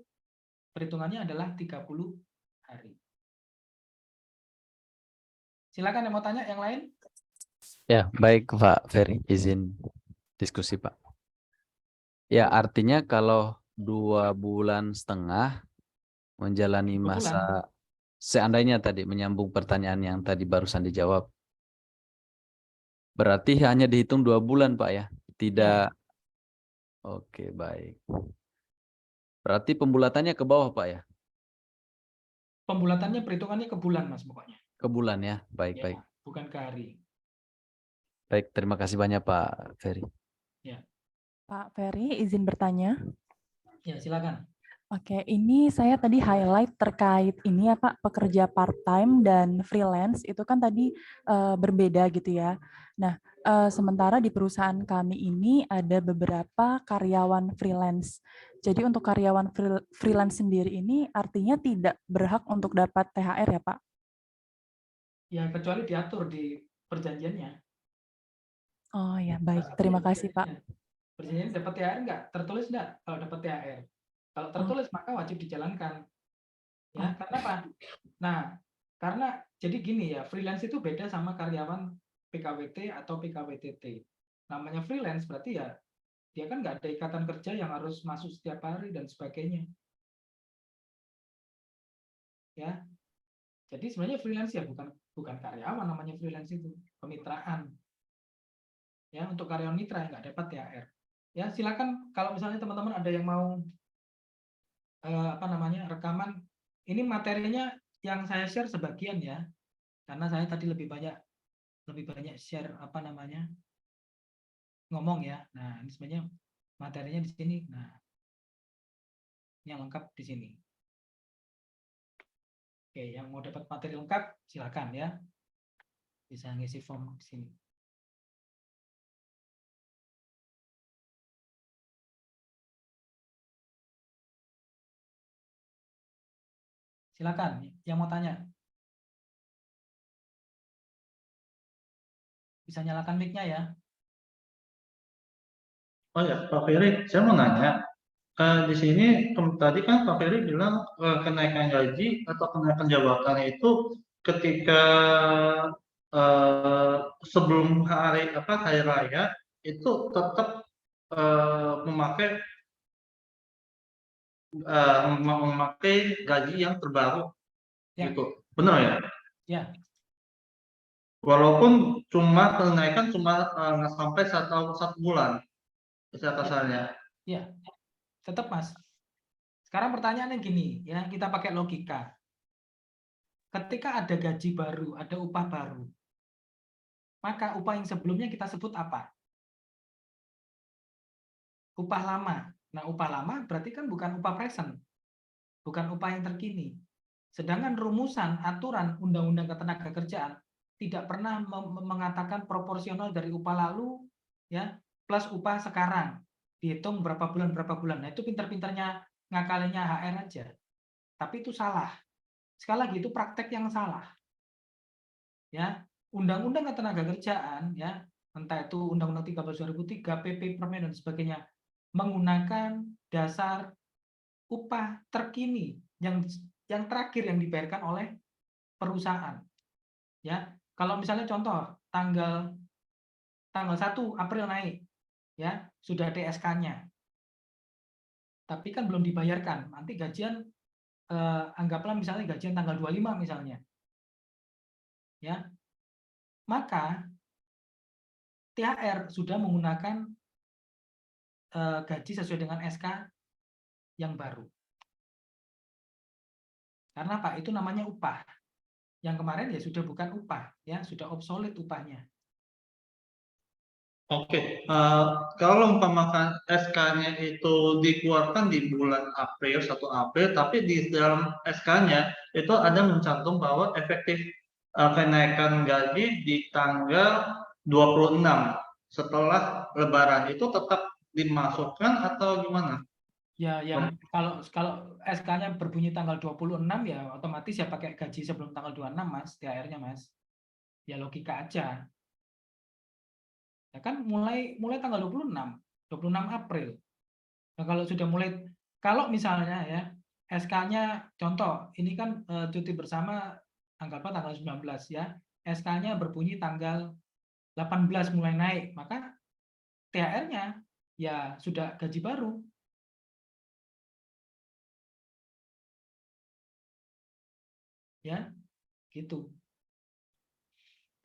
perhitungannya adalah 30 hari. Silakan yang mau tanya yang lain. Ya, baik Pak Ferry, izin diskusi Pak. Ya, artinya kalau 2,5 bulan menjalani 2 bulan. masa, seandainya tadi menyambung pertanyaan yang tadi barusan dijawab, berarti hanya dihitung 2 bulan Pak ya? Tidak. Ya. Oke, baik. Berarti pembulatannya ke bawah Pak ya? Pembulatannya perhitungannya ke bulan Mas pokoknya. Ke bulan ya, Ya, baik-baik. bukan ke hari. Baik, terima kasih banyak Pak Ferry. Pak Ferry, izin bertanya. Ya, silakan. Oke, ini saya tadi highlight terkait ini ya Pak, pekerja part-time dan freelance itu kan tadi berbeda gitu ya. Nah, sementara di perusahaan kami ini ada beberapa karyawan freelance. Jadi untuk karyawan freelance sendiri ini artinya tidak berhak untuk dapat THR ya Pak? Ya, kecuali diatur di perjanjiannya. Oh ya, baik. Terima kasih Pak. Perjanjiannya dapat THR enggak? Tertulis enggak kalau dapat THR? Kalau tertulis maka wajib dijalankan. Ya, karena apa? Nah, karena jadi gini ya, freelance itu beda sama karyawan PKWT atau PKWTT. Namanya freelance berarti ya dia kan nggak ada ikatan kerja yang harus masuk setiap hari dan sebagainya. Ya, jadi sebenarnya freelance ya bukan karyawan, namanya freelance itu kemitraan. Ya, untuk karyawan mitra yang nggak dapat THR. Ya, silakan kalau misalnya teman-teman ada yang mau rekaman. Ini materinya yang saya share sebagian ya, karena saya tadi lebih banyak share ngomong ya. Nah, ini sebenarnya materinya di sini. Nah, ini yang lengkap di sini. Oke, yang mau dapat materi lengkap silakan ya, bisa ngisi form di sini. Silakan, yang mau tanya. Bisa nyalakan mic-nya ya. Oh ya, Pak Ferry, saya mau nanya. Di sini tadi kan Pak Ferry bilang kenaikan gaji atau kenaikan jabatan itu ketika sebelum hari raya itu tetap memakai gaji yang terbaru Ya. gitu, benar ya? Ya. Walaupun kenaikan cuma nggak sampai satu bulan, bisa kasarnya. Ya, tetap Mas. Sekarang pertanyaannya gini ya, kita pakai logika. Ketika ada gaji baru, ada upah baru, maka upah yang sebelumnya kita sebut apa? Upah lama. Nah, upah lama berarti kan bukan upah present, bukan upah yang terkini. Sedangkan rumusan aturan Undang-Undang Ketenagakerjaan tidak pernah mengatakan proporsional dari upah lalu ya plus upah sekarang. Dihitung berapa bulan. Nah, itu pintar-pintarnya ngakalinnya HR aja. Tapi itu salah. Sekali lagi itu praktek yang salah. Ya, Undang-Undang Ketenagakerjaan ya, entah itu Undang-Undang 13 2003, PP Permen dan sebagainya menggunakan dasar upah terkini yang terakhir yang dibayarkan oleh perusahaan. Ya, kalau misalnya contoh tanggal 1 April naik, ya sudah ada SK-nya, tapi kan belum dibayarkan. Nanti gajian anggaplah misalnya gajian tanggal 25 misalnya, ya maka THR sudah menggunakan gaji sesuai dengan SK yang baru. Karena apa? Itu namanya upah. Yang kemarin ya sudah bukan upah, ya sudah obsolete upahnya. Oke, kalau umpamakan SK-nya itu dikeluarkan di bulan April, 1 April, tapi di dalam SK-nya itu ada mencantum bahwa efektif kenaikan gaji di tanggal 26 setelah Lebaran, itu tetap dimasukkan atau gimana? Ya, yang kalau SK-nya berbunyi tanggal 26 ya otomatis ya pakai gaji sebelum tanggal 26 Mas, THR-nya Mas. Ya logika aja. Ya kan mulai tanggal 26 April. Nah, kalau misalnya ya SK-nya contoh ini kan cuti bersama anggaplah tanggal 19 ya. SK-nya berbunyi tanggal 18 mulai naik, maka THR-nya ya sudah gaji baru. Ya, gitu.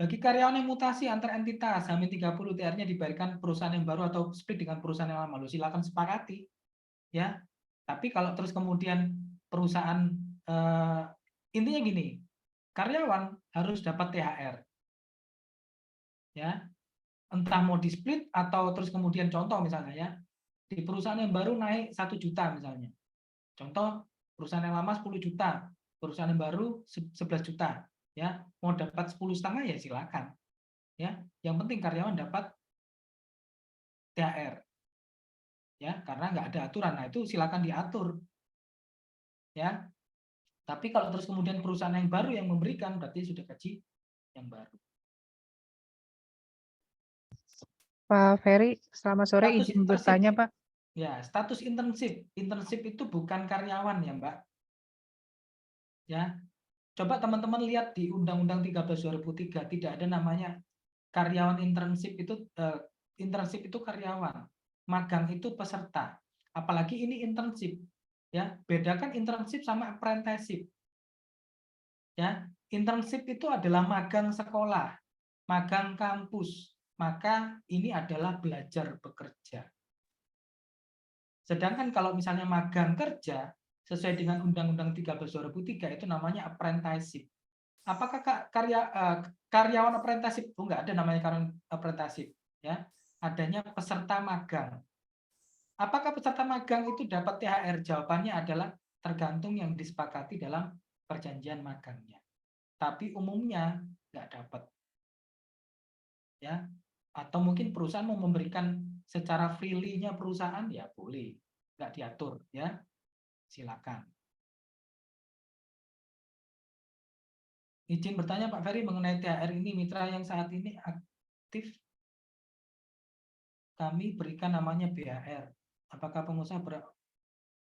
Bagi karyawan yang mutasi antar entitas, H-30 THR-nya dibayarkan perusahaan yang baru atau split dengan perusahaan yang lama. Silakan sepakati. Ya. Tapi kalau terus kemudian perusahaan intinya gini, karyawan harus dapat THR. Ya. entah mau di split atau terus kemudian contoh misalnya ya, di perusahaan yang baru naik 1 juta misalnya. Contoh perusahaan yang lama 10 juta, perusahaan yang baru 11 juta, ya. Mau dapat 10,5 ya silakan. Ya, yang penting karyawan dapat THR. Ya, karena nggak ada aturan. Nah, itu silakan diatur. Ya. Tapi kalau terus kemudian perusahaan yang baru yang memberikan berarti sudah gaji yang baru. Pak Ferry, selamat sore, Status izin internship. bertanya, Pak. Ya, status internship. Internship itu bukan karyawan ya, Mbak. Ya. Coba teman-teman lihat di Undang-Undang 13/2003 tidak ada namanya karyawan internship itu karyawan. Magang itu peserta. Apalagi ini internship. Ya, bedakan internship sama apprenticeship. Ya, internship itu adalah magang sekolah, magang kampus. Maka ini adalah belajar bekerja. Sedangkan kalau misalnya magang kerja sesuai dengan Undang-Undang 13/2003 itu namanya apprenticeship. Apakah karyawan apprenticeship? Oh, enggak ada namanya karyawan apprenticeship, ya. Adanya peserta magang. Apakah peserta magang itu dapat THR? Jawabannya adalah tergantung yang disepakati dalam perjanjian magangnya. Tapi umumnya nggak dapat. Ya. Atau mungkin perusahaan mau memberikan secara freely-nya perusahaan, ya boleh. Nggak diatur, ya. Silakan. Izin bertanya Pak Ferry mengenai THR ini, mitra yang saat ini aktif kami berikan namanya BHR. Apakah pengusaha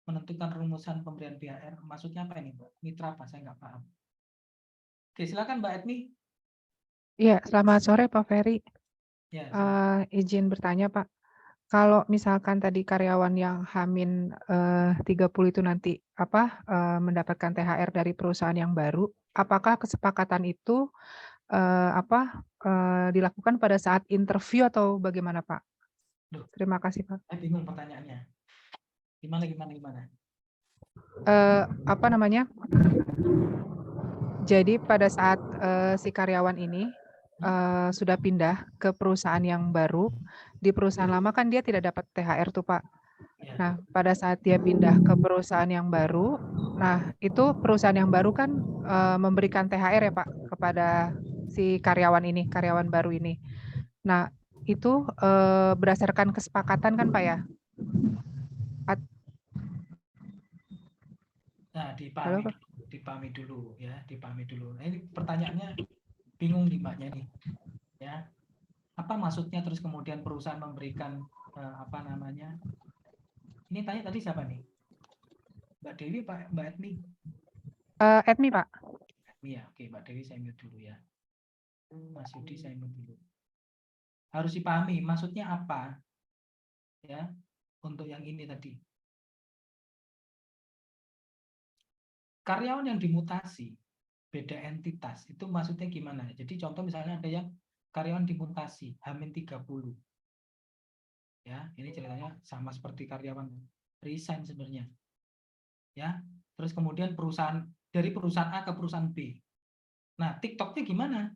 menentukan rumusan pemberian BHR? Maksudnya apa ini, Mbak? Mitra apa? Saya nggak paham. Oke, silakan Mbak Edmi. Iya, selamat sore, Pak Ferry. Ya, Izin bertanya, Pak. Kalau misalkan tadi karyawan yang H-30 itu nanti mendapatkan THR dari perusahaan yang baru, apakah kesepakatan itu dilakukan pada saat interview atau bagaimana, Pak? Duh. Terima kasih, Pak. saya bingung pertanyaannya. Gimana? Jadi pada saat si karyawan ini sudah pindah ke perusahaan yang baru, di perusahaan lama kan dia tidak dapat THR tuh, Pak. Ya. Nah, pada saat dia pindah ke perusahaan yang baru, nah itu perusahaan yang baru kan memberikan THR ya, Pak, kepada si karyawan baru ini. Nah, itu berdasarkan kesepakatan kan, Pak ya? Nah, Halo, Pak. dipahami dulu ya, dipahami dulu. Nah, ini pertanyaannya bingung nih Mbaknya nih. Ya. Apa maksudnya terus kemudian perusahaan memberikan Ini tanya tadi siapa nih? Mbak Dewi Pak, Mbak Edmi? Edmi, Pak. Edmi ya. Oke, Mbak Dewi saya mute dulu ya. Mas Yudi saya mute dulu. Harus dipahami maksudnya apa? Ya. Untuk yang ini tadi. Karyawan yang dimutasi, beda entitas, itu maksudnya gimana? Jadi contoh misalnya ada yang karyawan dimutasi, H-30. Ya, ini ceritanya sama seperti karyawan resign sebenarnya. Ya, terus kemudian dari perusahaan A ke perusahaan B. Nah, TikToknya gimana?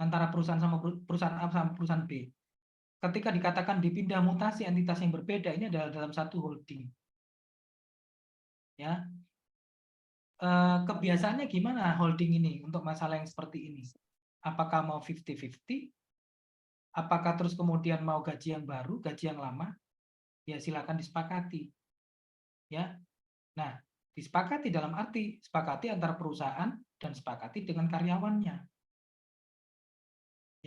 Antara perusahaan sama perusahaan A sama perusahaan B. Ketika dikatakan dipindah mutasi entitas yang berbeda, ini adalah dalam satu holding. Ya, kebiasaannya gimana holding ini untuk masalah yang seperti ini? Apakah mau 50-50? Apakah terus kemudian mau gaji yang baru, gaji yang lama? Ya silakan disepakati. Ya. Nah, disepakati dalam arti sepakati antara perusahaan dan sepakati dengan karyawannya.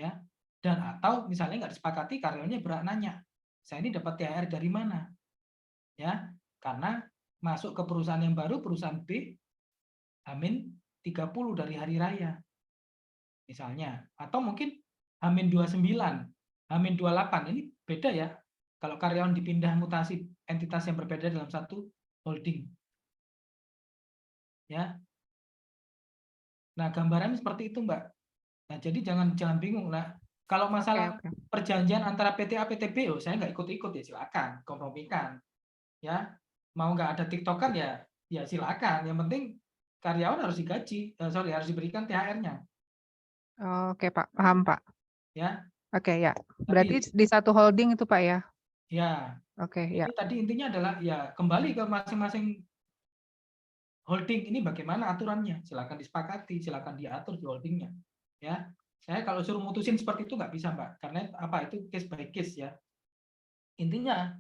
Ya. Dan atau misalnya nggak disepakati, karyawannya berhak nanya, saya ini dapat THR dari mana? Ya, karena masuk ke perusahaan yang baru, perusahaan B, H-30 dari hari raya. Misalnya. Atau mungkin H-29, H-28. Ini beda ya. Kalau karyawan dipindah mutasi entitas yang berbeda dalam satu holding. Ya. Nah, gambarannya seperti itu, Mbak. Nah, jadi jangan bingung lah. Kalau masalah perjanjian antara PT A, PT B, saya nggak ikut-ikut ya silakan, kompromikan. Ya. Mau nggak ada TikTokan ya silakan. Yang penting karyawan harus digaji, harus diberikan THR-nya. Oke, Pak. Paham, Pak. Ya. Oke, ya. Tadi Berarti di satu holding itu Pak ya? ya, Oke, ya. jadi tadi intinya adalah ya kembali ke masing-masing holding ini bagaimana aturannya. Silakan disepakati, silakan diatur di holdingnya. Ya, saya kalau suruh mutusin seperti itu nggak bisa Mbak, karena apa itu case by case ya. Intinya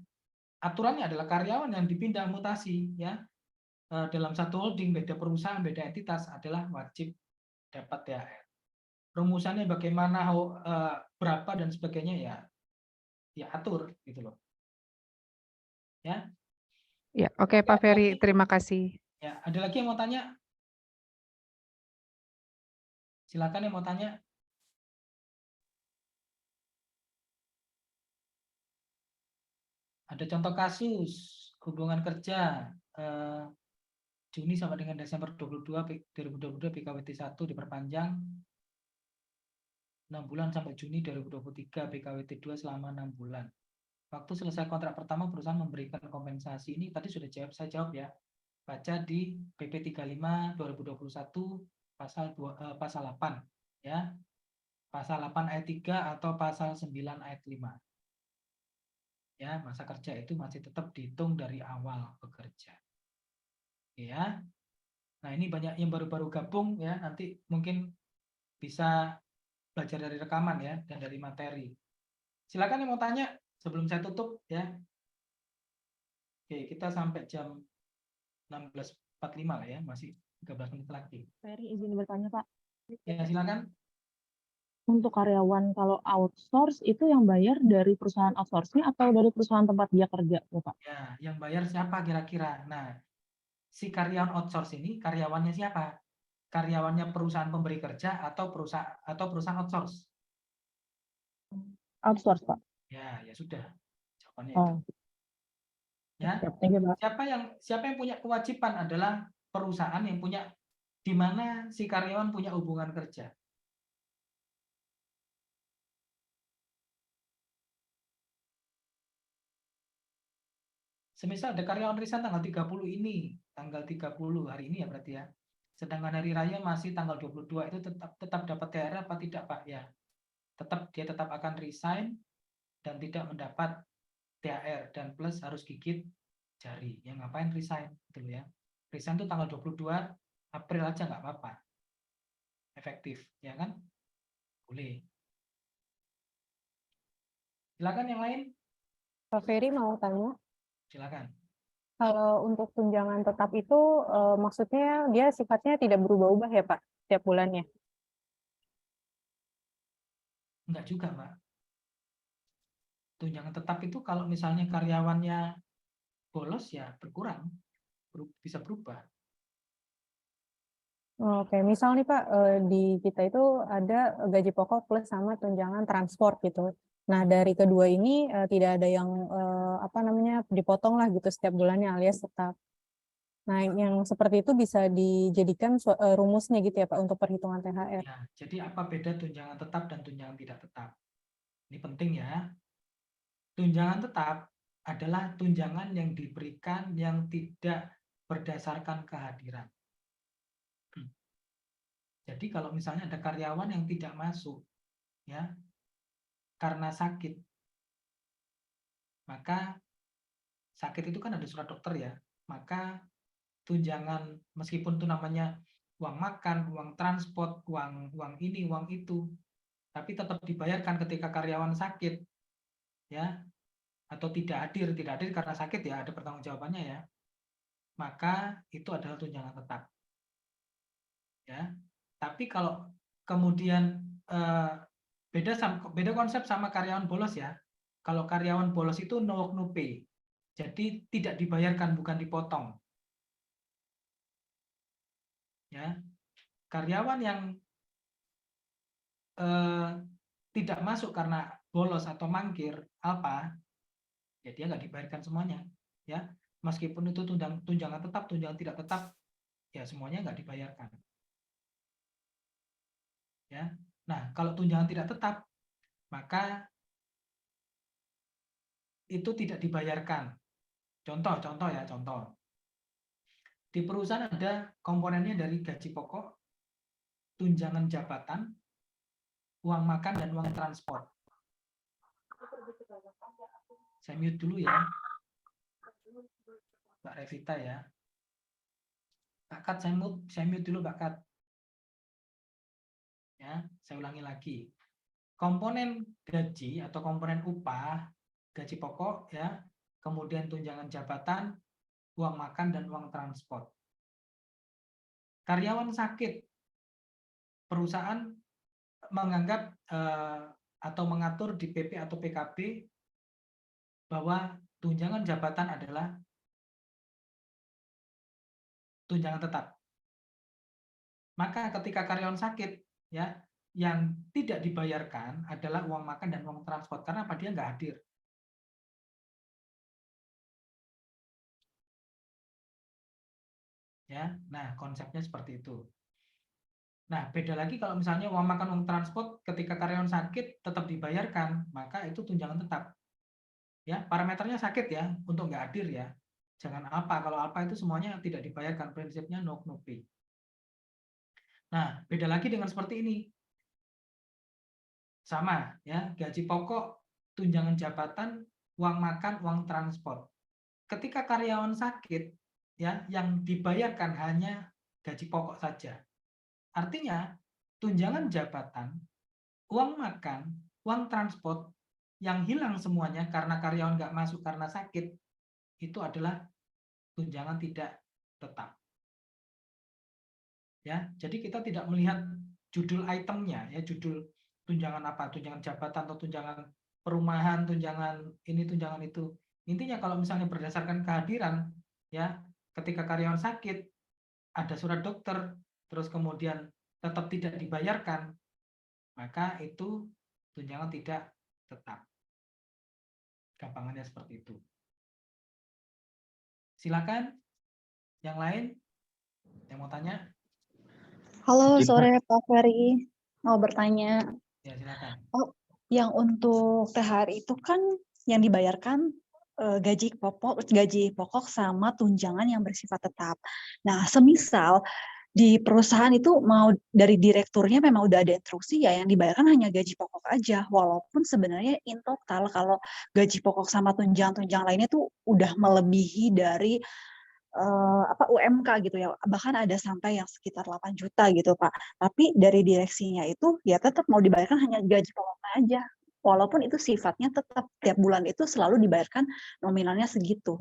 aturannya adalah karyawan yang dipindah mutasi ya dalam satu holding, beda perusahaan, beda entitas adalah wajib dapat THR. Rumusannya bagaimana, berapa dan sebagainya ya atur gitu loh. Ya. Ya, oke Pak Ferry, terima kasih. Ya, ada lagi yang mau tanya? Silakan yang mau tanya. Ada contoh kasus hubungan kerja Juni sampai dengan Desember 2022 PKWT 1 diperpanjang 6 bulan sampai Juni 2023 PKWT 2 selama 6 bulan. Waktu selesai kontrak pertama perusahaan memberikan kompensasi. Ini tadi sudah saya jawab ya. Baca di PP 35 2021 pasal 8 ya. Pasal 8 ayat 3 atau pasal 9 ayat 5. Ya, masa kerja itu masih tetap dihitung dari awal bekerja. Ya. Nah, ini banyak yang baru-baru gabung ya, nanti mungkin bisa belajar dari rekaman ya dan dari materi. Silakan yang mau tanya sebelum saya tutup ya. Oke, kita sampai jam 16.45 lah ya, masih 13 menit lagi. Ferry izin bertanya Pak. Ya, silakan. Untuk karyawan kalau outsource itu yang bayar dari perusahaan outsource-nya atau dari perusahaan tempat dia kerja, Pak? Ya, yang bayar siapa kira-kira? Nah, si karyawan outsource ini karyawannya siapa? Karyawannya perusahaan pemberi kerja atau perusahaan outsource? Outsource, Pak. Ya, ya sudah. Jawabannya itu. Oh, Ya. thank you, Pak. Siapa yang punya kewajiban adalah perusahaan yang punya, di mana si karyawan punya hubungan kerja. Semisal ada karyawan resign tanggal 30 ini, tanggal 30 hari ini ya berarti ya. Sedangkan hari raya masih tanggal 22, itu tetap dapat THR apa tidak, Pak? Ya. Dia tetap akan resign dan tidak mendapat THR dan plus harus gigit jari. Ya ngapain resign gitu ya. Resign itu tanggal 22 April aja nggak apa-apa. Efektif, ya kan? Boleh. Silakan yang lain. Pak Ferry mau tanya, Silakan. kalau untuk tunjangan tetap itu maksudnya dia sifatnya tidak berubah-ubah ya Pak, setiap bulannya? Enggak juga, Mbak. Tunjangan tetap itu kalau misalnya karyawannya bolos ya berkurang, bisa berubah. Oke, misal nih Pak, di kita itu ada gaji pokok plus sama tunjangan transport gitu. Nah, dari kedua ini tidak ada yang dipotong lah gitu setiap bulannya alias tetap. Nah, yang seperti itu bisa dijadikan rumusnya gitu ya Pak untuk perhitungan THR. Ya, jadi apa beda tunjangan tetap dan tunjangan tidak tetap? Ini penting ya. Tunjangan tetap adalah tunjangan yang diberikan yang tidak berdasarkan kehadiran. Jadi kalau misalnya ada karyawan yang tidak masuk ya karena sakit, maka sakit itu kan ada surat dokter ya, maka tunjangan meskipun itu namanya uang makan, uang transport, uang ini, uang itu, tapi tetap dibayarkan ketika karyawan sakit ya, atau tidak hadir karena sakit ya, ada pertanggungjawabannya ya, maka itu adalah tunjangan tetap ya. Tapi kalau kemudian beda konsep sama karyawan bolos ya. Kalau karyawan bolos itu no work no pay, jadi tidak dibayarkan, bukan dipotong ya. Karyawan yang tidak masuk karena bolos atau mangkir apa, ya dia nggak dibayarkan semuanya ya, meskipun itu tunjangan tetap, tunjangan tidak tetap, ya semuanya nggak dibayarkan ya. Nah, kalau tunjangan tidak tetap, maka itu tidak dibayarkan. Contoh ya, contoh. Di perusahaan ada komponennya dari gaji pokok, tunjangan jabatan, uang makan, dan uang transport. Saya mute dulu ya. Mbak Revita ya. Pak Kat, saya mute dulu Pak Kat. Ya, saya ulangi lagi. Komponen gaji atau komponen upah, gaji pokok ya, kemudian tunjangan jabatan, uang makan dan uang transport. Karyawan sakit, perusahaan menganggap atau mengatur di PP atau PKB bahwa tunjangan jabatan adalah tunjangan tetap. Maka ketika karyawan sakit, ya, yang tidak dibayarkan adalah uang makan dan uang transport. Karena apa? Dia nggak hadir. Ya, nah konsepnya seperti itu. Nah, beda lagi kalau misalnya uang makan, uang transport ketika karyawan sakit tetap dibayarkan, maka itu tunjangan tetap. Ya, parameternya sakit ya, untuk nggak hadir ya. Jangan apa, kalau apa itu semuanya tidak dibayarkan, prinsipnya no pay. Nah, beda lagi dengan seperti ini. Sama ya, gaji pokok, tunjangan jabatan, uang makan, uang transport. Ketika karyawan sakit, ya, yang dibayarkan hanya gaji pokok saja. Artinya, tunjangan jabatan, uang makan, uang transport yang hilang semuanya karena karyawan nggak masuk karena sakit, itu adalah tunjangan tidak tetap. Ya, jadi kita tidak melihat judul itemnya, ya, judul tunjangan apa, tunjangan jabatan atau tunjangan perumahan, tunjangan ini, tunjangan itu. Intinya kalau misalnya berdasarkan kehadiran, ya, ketika karyawan sakit, ada surat dokter, terus kemudian tetap tidak dibayarkan, maka itu tunjangan tidak tetap. Gampangannya seperti itu. Silakan, yang lain yang mau tanya? Halo, sore Pak Ferry. Mau bertanya. Ya, silakan. Oh, yang untuk THR itu kan yang dibayarkan gaji pokok sama tunjangan yang bersifat tetap. Nah, semisal di perusahaan itu mau dari direkturnya memang udah ada instruksi ya yang dibayarkan hanya gaji pokok aja, walaupun sebenarnya in total kalau gaji pokok sama tunjangan-tunjangan lainnya tuh udah melebihi dari UMK gitu ya, bahkan ada sampai yang sekitar 8 juta gitu Pak. Tapi dari direksinya itu ya tetap mau dibayarkan hanya gaji pokoknya aja. Walaupun itu sifatnya tetap tiap bulan itu selalu dibayarkan nominalnya segitu.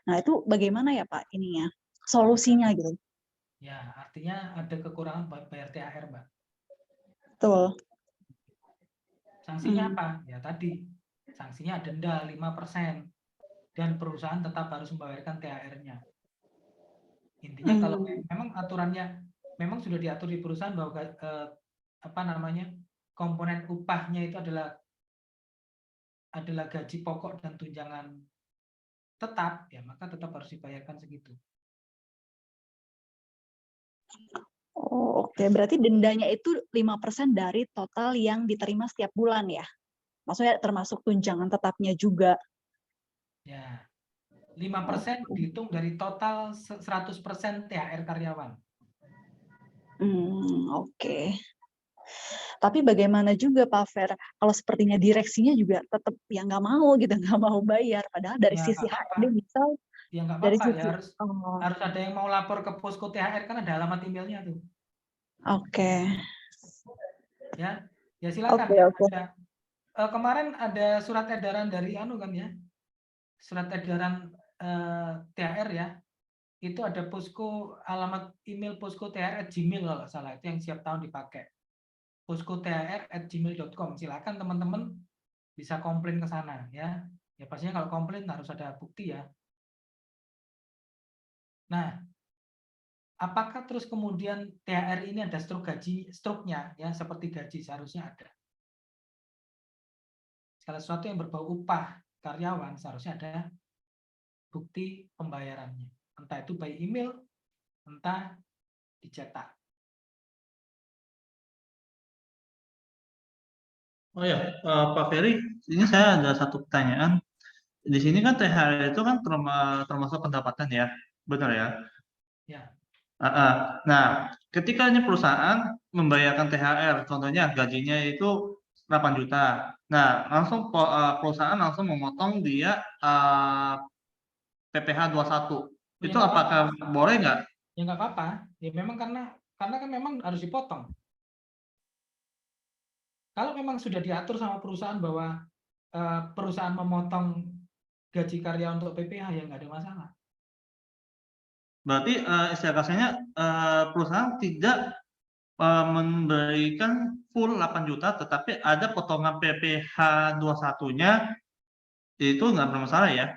Nah itu bagaimana ya Pak ininya, solusinya gitu? Ya, artinya ada kekurangan bayar THR, Mbak. Betul. Sanksinya apa? Ya tadi, sanksinya denda 5% dan perusahaan tetap harus membayarkan THR-nya. Intinya kalau memang aturannya memang sudah diatur di perusahaan bahwa komponen upahnya itu adalah gaji pokok dan tunjangan tetap, ya maka tetap harus dibayarkan segitu. Oh, oke. Berarti dendanya itu 5% dari total yang diterima setiap bulan ya? Maksudnya termasuk tunjangan tetapnya juga. Ya. 5% dihitung dari total 100% THR karyawan. Oke. Tapi bagaimana juga Pak Fer, kalau sepertinya direksinya juga tetap ya nggak mau gitu, nggak mau bayar. Padahal dari Ya, sisi HRD misal, ya nggak dari apa-apa sisi, ya, harus ada yang mau lapor ke posko THR kan ada alamat emailnya tuh. Oke. Ya silakan. Oke. Kemarin ada surat edaran dari surat edaran THR ya, itu ada posko, alamat email posko THR@gmail kalau nggak salah, itu yang siap tahun dipakai. Posko THR@gmail.com. Silakan teman-teman bisa komplain ke sana ya. Ya pastinya kalau komplain harus ada bukti ya. Nah, apakah terus kemudian THR ini ada struknya ya, seperti gaji seharusnya ada. Segala sesuatu yang berbau upah karyawan seharusnya ada bukti pembayarannya. Entah itu by email, entah dicetak. Oh ya, Pak Ferry, ini saya ada satu pertanyaan. Di sini kan THR itu kan termasuk pendapatan ya, benar ya? Ya. Nah, ketika ini perusahaan membayarkan THR, contohnya gajinya itu 8 juta. Nah, langsung perusahaan langsung memotong dia PPh 21. Ya, Itu nggak apakah boleh nggak? Ya nggak apa-apa. Ya memang karena kan memang harus dipotong. Kalau memang sudah diatur sama perusahaan bahwa perusahaan memotong gaji karyawan untuk PPh, ya nggak ada masalah. Berarti istilah kasarnya perusahaan tidak memberikan full 8 juta, tetapi ada potongan PPh 21-nya, itu nggak bermasalah ya?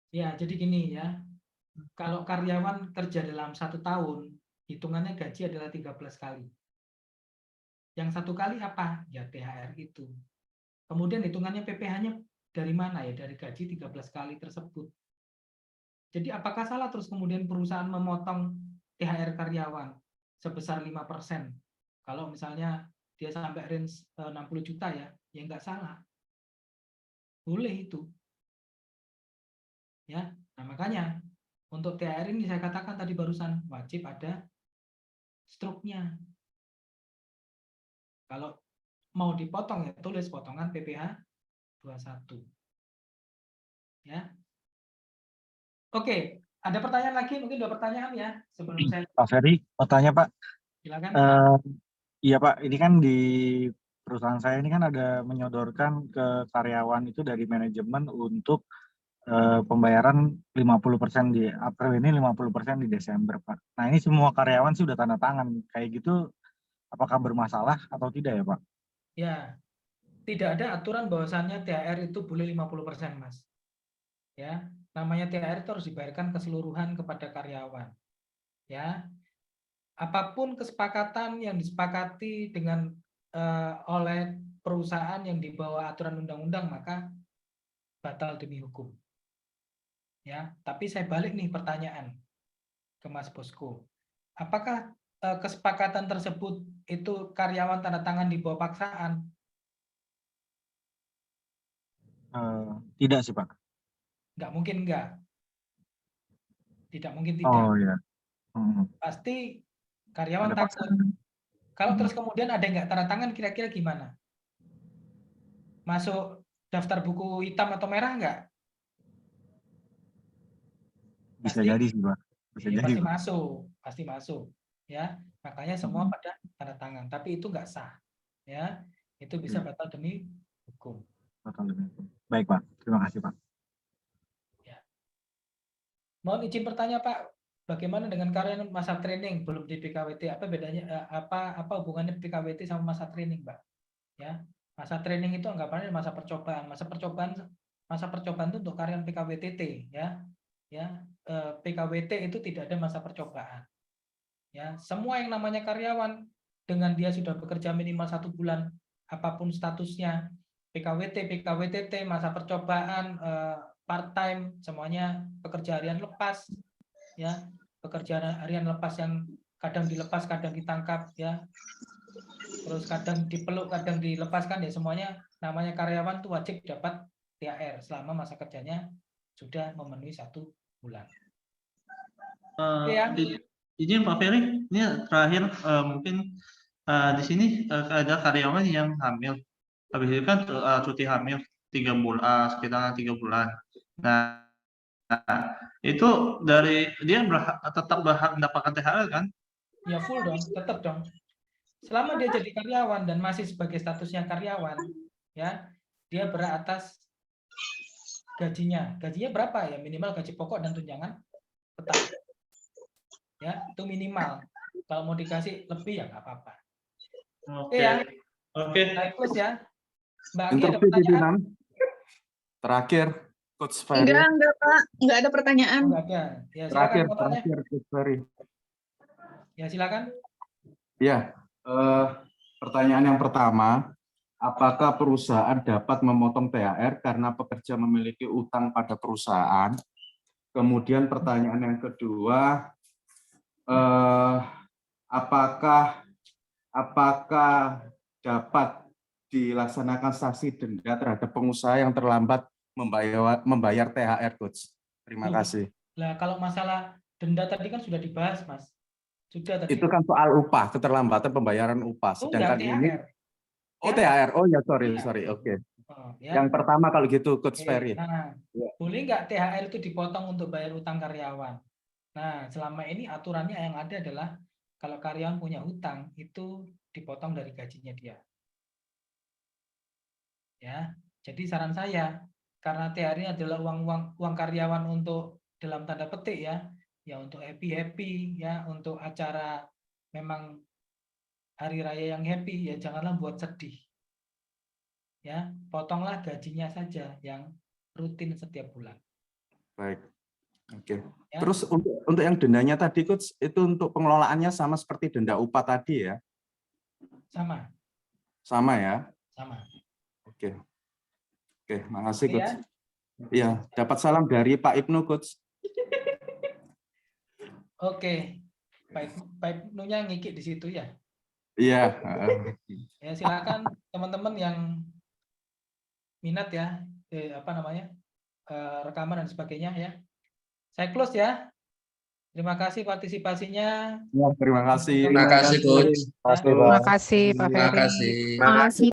Ya, jadi gini ya. Kalau karyawan kerja dalam 1 tahun, hitungannya gaji adalah 13 kali. Yang 1 kali apa? Ya THR itu. Kemudian hitungannya PPh-nya dari mana ya? Dari gaji 13 kali tersebut. Jadi apakah salah terus kemudian perusahaan memotong THR karyawan sebesar 5%? Kalau misalnya dia sampai range 60 juta ya nggak salah. Boleh itu. Ya, nah makanya untuk THR ini saya katakan tadi barusan wajib ada struknya. Kalau mau dipotong ya tulis potongan PPh 21. Ya. Oke, ada pertanyaan lagi? Mungkin 2 pertanyaan ya sebelum saya. Pak Ferry, mau tanya Pak. Silakan. Iya Pak, ini kan di perusahaan saya ini kan ada menyodorkan ke karyawan itu dari manajemen untuk pembayaran 50% di April ini, 50% di Desember Pak. Nah ini semua karyawan sih udah tanda tangan. Kayak gitu apakah bermasalah atau tidak ya Pak? Ya, tidak ada aturan bahwasannya THR itu boleh 50%, Mas. Ya, namanya THR itu harus dibayarkan keseluruhan kepada karyawan. Ya, apapun kesepakatan yang disepakati dengan oleh perusahaan yang di bawah aturan undang-undang maka batal demi hukum. Ya, tapi saya balik nih pertanyaan ke Mas Bosko. Apakah kesepakatan tersebut itu karyawan tanda tangan di bawah paksaan? Tidak sih Pak. Nggak mungkin enggak. Tidak mungkin tidak. Oh ya. Pasti karyawan Ada takut. paksaan. Kalau terus kemudian ada yang nggak tanda tangan, kira-kira gimana? Masuk daftar buku hitam atau merah nggak? Bisa jadi sih Pak. Bisa Ya, jadi pasti Pak. masuk, pasti masuk. Ya, makanya semua pada tanda tangan. Tapi itu nggak sah. Ya, itu bisa batal demi hukum. Batal demi hukum. Baik Pak, terima kasih Pak. Mohon izin bertanya Pak, bagaimana dengan karyawan masa training belum di PKWT? Apa bedanya? Apa hubungannya PKWT sama masa training, Pak? Ya, masa training itu anggapannya masa percobaan. Masa percobaan itu untuk karyawan PKWTT, ya. Ya, PKWT itu tidak ada masa percobaan. Ya, semua yang namanya karyawan dengan dia sudah bekerja minimal 1 bulan, apapun statusnya, PKWT, PKWTT, masa percobaan, part time, semuanya pekerja harian lepas, ya, pekerja harian lepas yang kadang dilepas, kadang ditangkap, ya, terus kadang dipeluk, kadang dilepaskan, ya semuanya namanya karyawan tuh wajib dapat THR selama masa kerjanya sudah memenuhi 1 bulan. Ya. Izin Pak Ferry, ini terakhir mungkin di sini ada karyawan yang hamil, habis itu kan cuti hamil 3 bulan, sekitar 3 bulan. Nah, itu dari dia tetap berhak mendapatkan THR kan? Ya full dong, tetap dong. Selama dia jadi karyawan dan masih sebagai statusnya karyawan, ya dia berhak atas gajinya. Gajinya berapa ya? Minimal gaji pokok dan tunjangan tetap. Ya, itu minimal. Kalau mau dikasih lebih ya nggak apa-apa. Oke ya. Oke. Naik plus ya. Mbak Aki ada pertanyaan? Terakhir, Coach Ferry. Enggak Pak, enggak ada pertanyaan. Enggak ada. Ya, silakan Terakhir, Coach Ferry. Ya, silakan. Ya, pertanyaan yang pertama, apakah perusahaan dapat memotong THR karena pekerja memiliki utang pada perusahaan? Kemudian pertanyaan yang kedua, apakah dapat dilaksanakan sanksi denda terhadap pengusaha yang terlambat membayar THR, Coach? Terima kasih. Nah, kalau masalah denda tadi kan sudah dibahas, Mas. Sudah tadi. Itu kan soal upah, keterlambatan pembayaran upah. Sedangkan ini Oh, THR. Oh ya, sorry. Oke. Oh, ya. Yang pertama kalau gitu, Coach Oke, Ferry. nah, Ya. boleh nggak THR itu dipotong untuk bayar utang karyawan? Nah, selama ini aturannya yang ada adalah kalau karyawan punya hutang itu dipotong dari gajinya dia. Ya, jadi saran saya, karena THR ini adalah uang karyawan untuk dalam tanda petik ya untuk happy ya, untuk acara memang hari raya yang happy ya, janganlah buat sedih. Ya, potonglah gajinya saja yang rutin setiap bulan. Baik. Oke. Ya. Terus untuk yang dendanya tadi, Coach, itu untuk pengelolaannya sama seperti denda upah tadi ya? Sama. Sama ya? Sama. Oke. Oke, makasih, Oke, Coach. Iya, dapat salam dari Pak Ibnu, Coach. Oke. Pak Ibnunya ngikik di situ ya. Iya. Ya, silakan teman-teman yang minat ya, rekaman dan sebagainya ya. Saya close ya. Terima kasih partisipasinya. Ya, terima kasih. Terima kasih, Coach. Terima kasih, Pak Terima Ferry. kasih. Terima kasih.